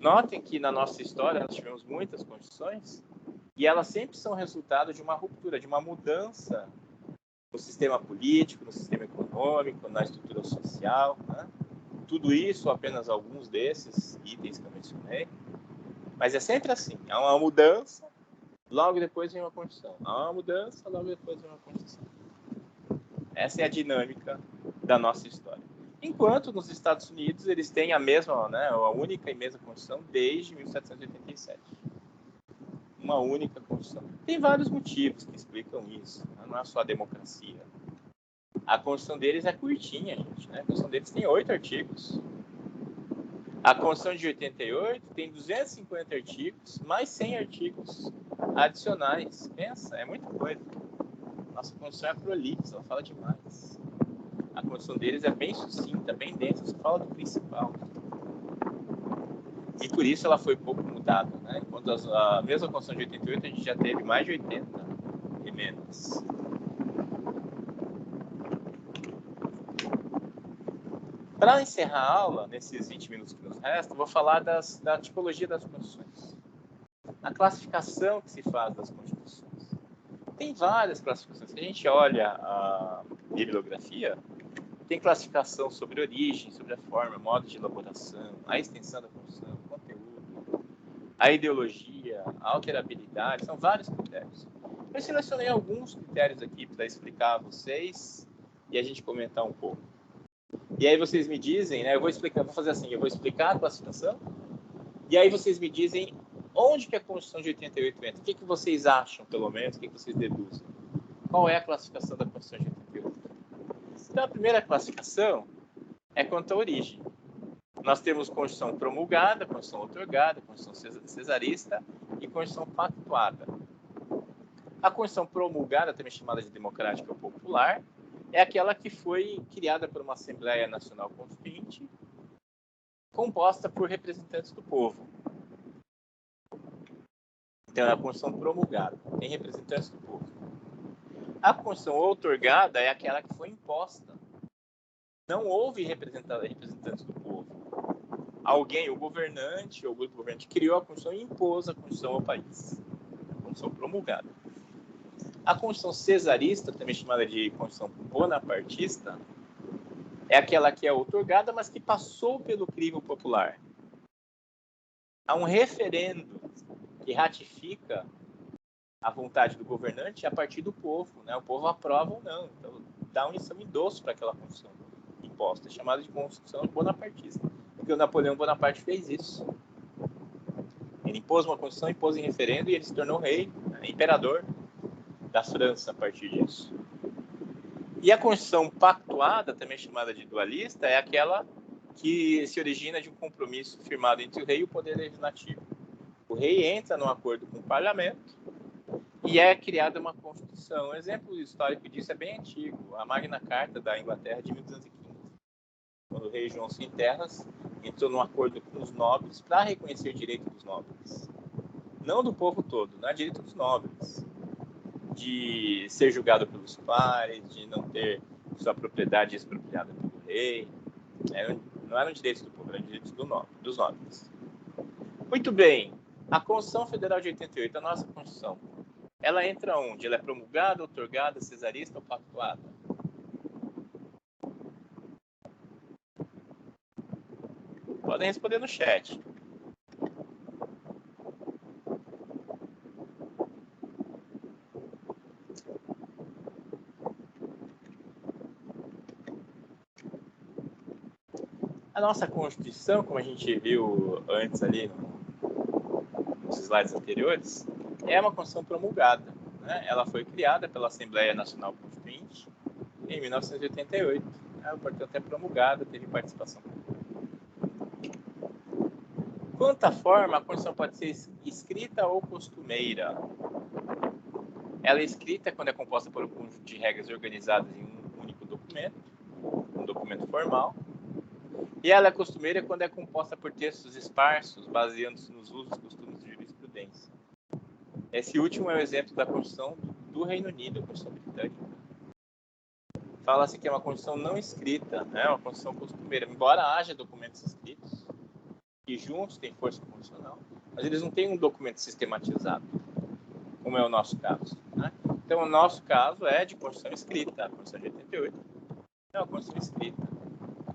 Notem que na nossa história nós tivemos muitas Constituições e elas sempre são resultado de uma ruptura, de uma mudança no sistema político, no sistema econômico, na estrutura social, né? Tudo isso, apenas alguns desses itens que eu mencionei. Mas é sempre assim, há uma mudança, logo depois vem uma Constituição. Há uma mudança, logo depois vem uma Constituição. Essa é a dinâmica da nossa história. Enquanto nos Estados Unidos eles têm a mesma, né, a única e mesma Constituição desde 1787. Uma única Constituição. Tem vários motivos que explicam isso, né? Não é só a democracia. A Constituição deles é curtinha, gente, né? A Constituição deles tem 8 artigos. A Constituição de 88 tem 250 artigos, mais 100 artigos adicionais. Pensa, é muita coisa. Nossa Constituição é prolixa, ela fala demais. A Constituição deles é bem sucinta, bem densa, só fala do principal. E por isso ela foi pouco mudada, né? Enquanto a mesma Constituição de 88, a gente já teve mais de 80 emendas. Para encerrar a aula, nesses 20 minutos que nos restam, vou falar da tipologia das Constituições. A classificação que se faz das Constituições. Tem várias classificações. Se a gente olha a bibliografia, tem classificação sobre origem, sobre a forma, modo de elaboração, a extensão da Constituição, o conteúdo, a ideologia, a alterabilidade, são vários critérios. Eu selecionei alguns critérios aqui para explicar a vocês e a gente comentar um pouco. E aí vocês me dizem, né, eu vou fazer assim, eu vou explicar a classificação, e aí vocês me dizem onde que a Constituição de 88 entra, o que vocês acham, pelo menos, o que vocês deduzem. Qual é a classificação da Constituição de 88? Então, a primeira classificação é quanto à origem. Nós temos Constituição promulgada, Constituição outorgada, Constituição cesarista e Constituição pactuada. A Constituição promulgada, também chamada de democrática ou popular, é aquela que foi criada por uma Assembleia Nacional Constituinte, composta por representantes do povo. Então, é a Constituição promulgada, tem representantes do povo. A Constituição outorgada é aquela que foi imposta. Não houve representantes do povo. Alguém, o governante ou o grupo governante, criou a Constituição e impôs a Constituição ao país. A Constituição promulgada. A Constituição cesarista, também chamada de Constituição bonapartista, é aquela que é outorgada, mas que passou pelo crivo popular. Há um referendo que ratifica a vontade do governante a partir do povo, né? O povo aprova ou não. Então, dá um endosso para aquela Constituição imposta, é chamada de Constituição bonapartista. Porque o Napoleão Bonaparte fez isso. Ele impôs uma Constituição, impôs em referendo e ele se tornou rei, né? Imperador da França a partir disso. E a Constituição pactuada, também chamada de dualista, é aquela que se origina de um compromisso firmado entre o rei e o poder legislativo. O rei entra num acordo com o parlamento e é criada uma Constituição. Um exemplo histórico disso é bem antigo, a Magna Carta da Inglaterra de 1215. quando o rei João sem terras entrou num acordo com os nobres para reconhecer o direito dos nobres. Não do povo todo, não é direito dos nobres. De ser julgado pelos pares, de não ter sua propriedade expropriada pelo rei. Não eram direitos do povo, eram direitos dos nobres. Muito bem. A Constituição Federal de 88, a nossa Constituição, ela entra onde? Ela é promulgada, outorgada, cesarista ou pactuada? Podem responder no chat. A nossa Constituição, como a gente viu antes ali nos slides anteriores, é uma Constituição promulgada, né? Ela foi criada pela Assembleia Nacional Constituinte em 1988. Portanto, é promulgada, teve participação. Quanto à forma, a Constituição pode ser escrita ou costumeira. Ela é escrita quando é composta por um conjunto de regras organizadas em um único documento, um documento formal. E ela é costumeira quando é composta por textos esparsos, baseando-se nos usos, costumes e jurisprudência. Esse último é o exemplo da Constituição do Reino Unido, a Constituição Britânica. Fala-se que é uma Constituição não escrita, né? Uma Constituição costumeira. Embora haja documentos escritos, que juntos têm força constitucional, mas eles não têm um documento sistematizado, como é o nosso caso, né? Então, o nosso caso é de Constituição escrita. A Constituição de 88 é uma Constituição escrita.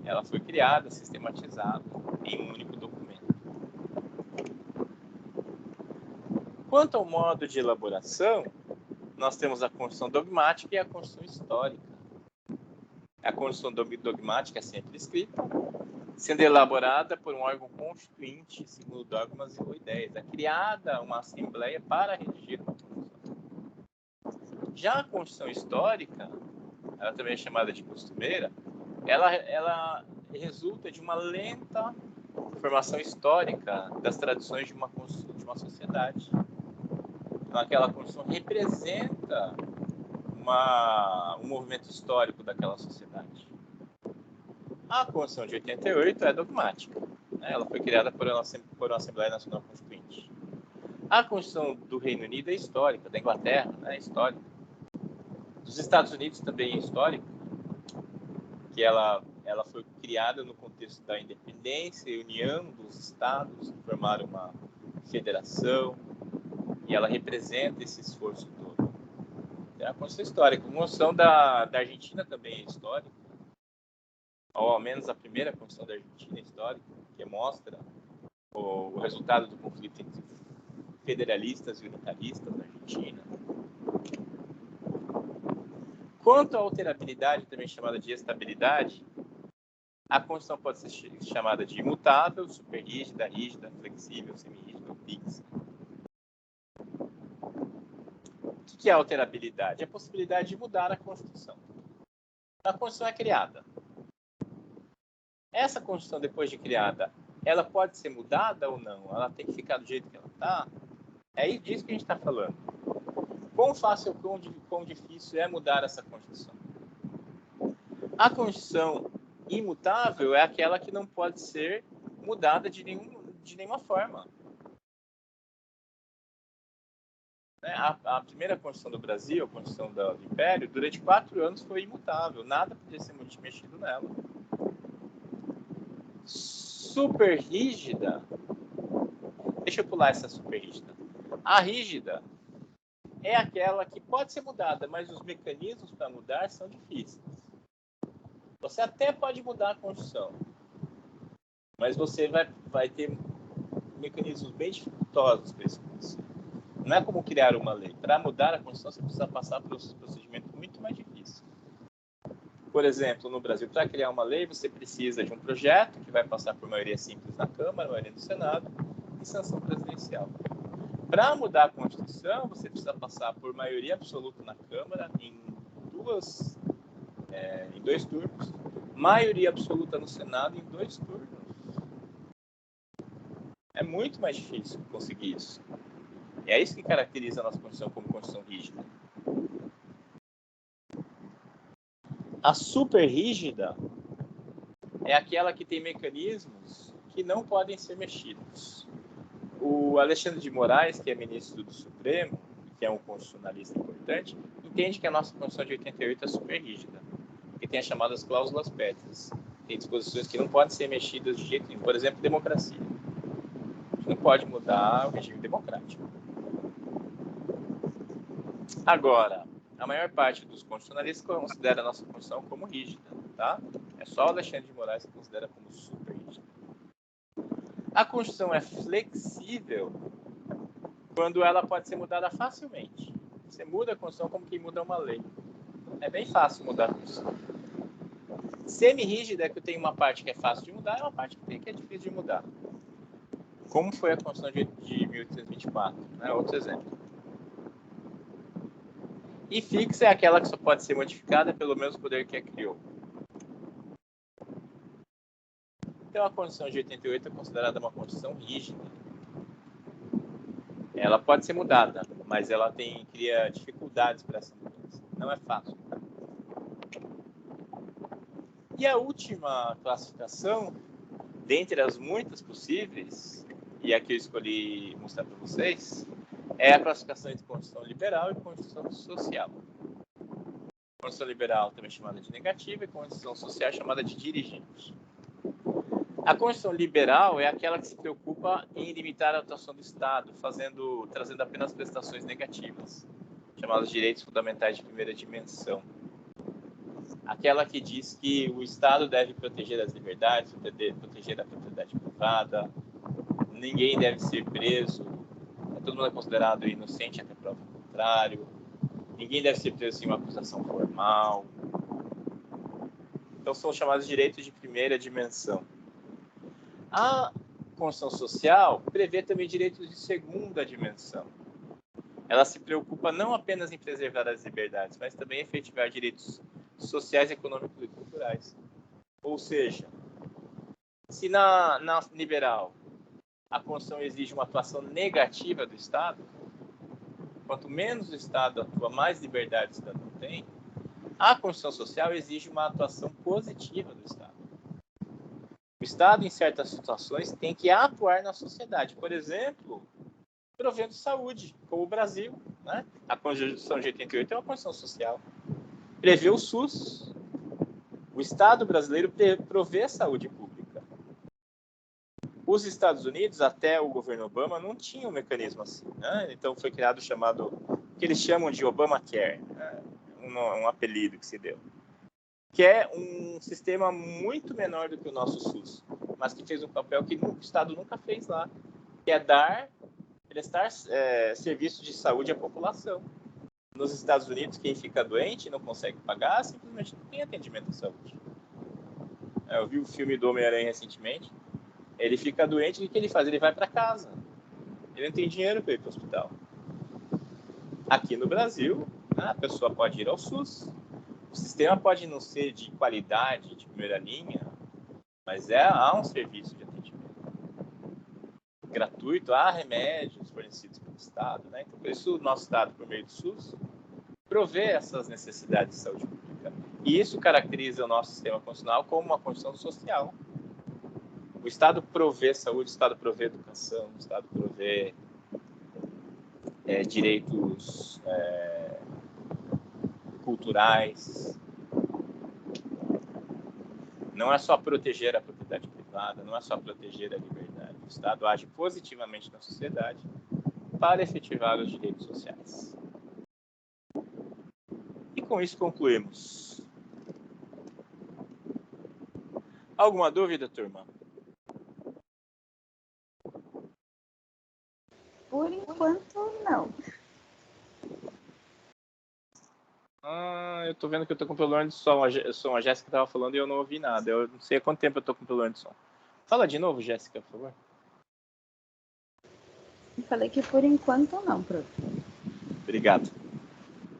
Ela foi criada, sistematizada em um único documento. Quanto ao modo de elaboração, nós temos a Constituição dogmática e a Constituição histórica. A Constituição dogmática é sempre escrita, sendo elaborada por um órgão constituinte, segundo dogmas ou ideias. É criada uma assembleia para redigir uma Constituição. Já a Constituição histórica, ela também é chamada de costumeira, ela resulta de uma lenta formação histórica das tradições de uma sociedade. Então, aquela Constituição representa um movimento histórico daquela sociedade. A Constituição de 88 é dogmática, né? Ela foi criada por uma Assembleia Nacional Constituinte. A Constituição do Reino Unido é histórica, da Inglaterra, né? É histórica. Dos Estados Unidos também é histórica, que ela foi criada no contexto da independência e união dos estados, que formaram uma federação, e ela representa esse esforço todo. É a Constituição histórica. A Constituição da Argentina também é histórica, ou ao menos a primeira Constituição da Argentina é histórica, que mostra o resultado do conflito entre federalistas e unitaristas na Argentina. Quanto à alterabilidade, também chamada de estabilidade, a Constituição pode ser chamada de imutável, superrígida, rígida, flexível, semirrígida ou fixa. O que é alterabilidade? É a possibilidade de mudar a Constituição. A Constituição é criada. Essa Constituição, depois de criada, ela pode ser mudada ou não? Ela tem que ficar do jeito que ela está? É disso que a gente está falando. Quão fácil ou quão difícil é mudar essa Constituição? A Constituição imutável é aquela que não pode ser mudada de nenhuma forma. A primeira Constituição do Brasil, a Constituição do Império, durante 4 anos foi imutável. Nada podia ser mexido nela. Super rígida. Deixa eu pular essa super rígida. A rígida é aquela que pode ser mudada, mas os mecanismos para mudar são difíceis. Você até pode mudar a Constituição, mas você vai ter mecanismos bem dificultosos para isso acontecer. Não é como criar uma lei. Para mudar a Constituição, você precisa passar por um procedimento muito mais difícil. Por exemplo, no Brasil, para criar uma lei, você precisa de um projeto que vai passar por maioria simples na Câmara, maioria no Senado e sanção presidencial. Para mudar a Constituição, você precisa passar por maioria absoluta na Câmara em 2 turnos, maioria absoluta no Senado em 2 turnos. É muito mais difícil conseguir isso. É isso que caracteriza a nossa Constituição como Constituição rígida. A super rígida é aquela que tem mecanismos que não podem ser mexidos. O Alexandre de Moraes, que é ministro do Supremo, que é um constitucionalista importante, entende que a nossa Constituição de 88 é super rígida, porque tem as chamadas cláusulas pétreas. Tem disposições que não podem ser mexidas de jeito nenhum. Por exemplo, democracia. A gente não pode mudar o regime democrático. Agora, a maior parte dos constitucionalistas considera a nossa Constituição como rígida, tá? É só o Alexandre de Moraes que considera como super rígida. A Constituição é flexível quando ela pode ser mudada facilmente. Você muda a Constituição como quem muda uma lei. É bem fácil mudar a Constituição. Semi-rígida é que tem uma parte que é fácil de mudar e uma parte que é difícil de mudar. Como foi a Constituição de 1824, né? Outro exemplo. E fixa é aquela que só pode ser modificada pelo mesmo poder que a criou. Então, a Constituição de 88 é considerada uma Constituição rígida. Ela pode ser mudada, mas ela cria dificuldades para essa mudança. Não é fácil. E a última classificação, dentre as muitas possíveis, e a que eu escolhi mostrar para vocês, é a classificação entre Constituição liberal e Constituição social. Constituição liberal também chamada de negativa e Constituição social chamada de dirigente. A Constituição liberal é aquela que se preocupa em limitar a atuação do Estado, trazendo apenas prestações negativas, chamadas direitos fundamentais de primeira dimensão. Aquela que diz que o Estado deve proteger as liberdades, proteger a propriedade privada, ninguém deve ser preso, todo mundo é considerado inocente até prova contrário, ninguém deve ser preso sem uma acusação formal. Então são chamados direitos de primeira dimensão. A Constituição Social prevê também direitos de segunda dimensão. Ela se preocupa não apenas em preservar as liberdades, mas também em efetivar direitos sociais, econômicos e culturais. Ou seja, se na liberal a Constituição exige uma atuação negativa do Estado, quanto menos o Estado atua, mais liberdade o cidadão tem, a Constituição Social exige uma atuação positiva do Estado. O Estado, em certas situações, tem que atuar na sociedade. Por exemplo, provendo saúde, como o Brasil, né? A Constituição de 88 é uma Constituição social. Prevê o SUS. O Estado brasileiro provê saúde pública. Os Estados Unidos, até o governo Obama, não tinham um mecanismo assim, né? Então foi criado o que eles chamam de Obamacare, né? Um apelido que se deu, que é um sistema muito menor do que o nosso SUS, mas que fez um papel que o Estado nunca fez lá, que é prestar serviço de saúde à população. Nos Estados Unidos, quem fica doente e não consegue pagar, simplesmente não tem atendimento à saúde. Eu vi o filme do Homem-Aranha recentemente. Ele fica doente, o que ele faz? Ele vai para casa. Ele não tem dinheiro para ir para o hospital. Aqui no Brasil, a pessoa pode ir ao SUS. O sistema pode não ser de qualidade, de primeira linha, mas há um serviço de atendimento gratuito, há remédios fornecidos pelo Estado, né? Então, por isso, o nosso Estado, por meio do SUS, provê essas necessidades de saúde pública. E isso caracteriza o nosso sistema constitucional como uma Constituição social. O Estado provê saúde, o Estado provê educação, o Estado provê direitos culturais. Não é só proteger a propriedade privada, não é só proteger a liberdade. O Estado age positivamente na sociedade para efetivar os direitos sociais. E com isso concluímos. Alguma dúvida, turma? Por enquanto, não. Eu tô vendo que eu tô com problema de som. A Jéssica tava falando e eu não ouvi nada. Eu não sei há quanto tempo eu tô com problema de som. Fala de novo, Jéssica, por favor. Eu falei que por enquanto não, prof. Obrigado.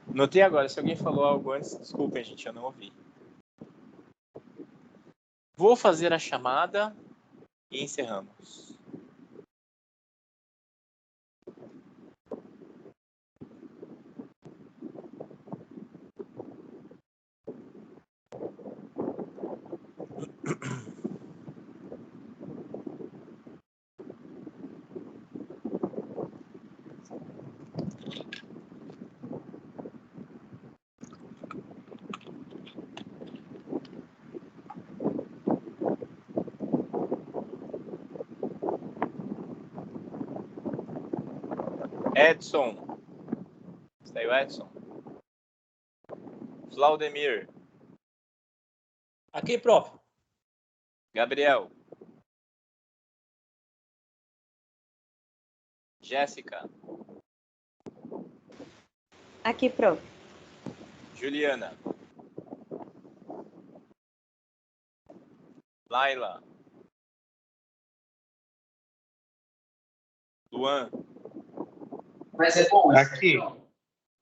Notei agora, se alguém falou algo antes, desculpem, gente, eu não ouvi. Vou fazer a chamada e encerramos. Edson. Está aí o Edson. Claudemir. Aqui, prof. Gabriel. Jéssica. Aqui, prof. Juliana. Laila. Luan. Mas é bom. Aqui.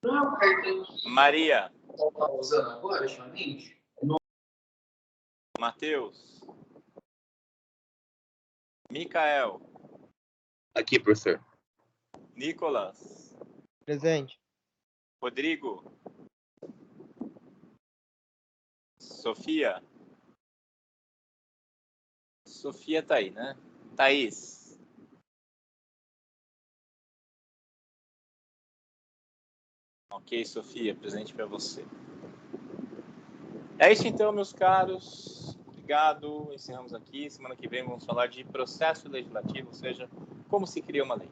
Não é o cartão que Maria. está usando agora, ultimamente? Matheus. Micael. Aqui, professor. Nicolas. Presente. Rodrigo. Sofia. Sofia tá aí, né? Thaís. Ok, Sofia, presente para você. É isso então, meus caros. Obrigado. Encerramos aqui. Semana que vem vamos falar de processo legislativo, ou seja, como se cria uma lei.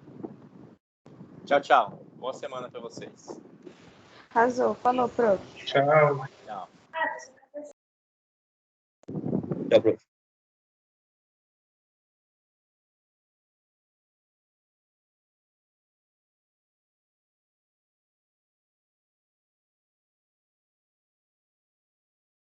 Tchau, tchau. Boa semana para vocês. Arrasou. Falou, prof. Tchau. Tchau. Tchau, professor.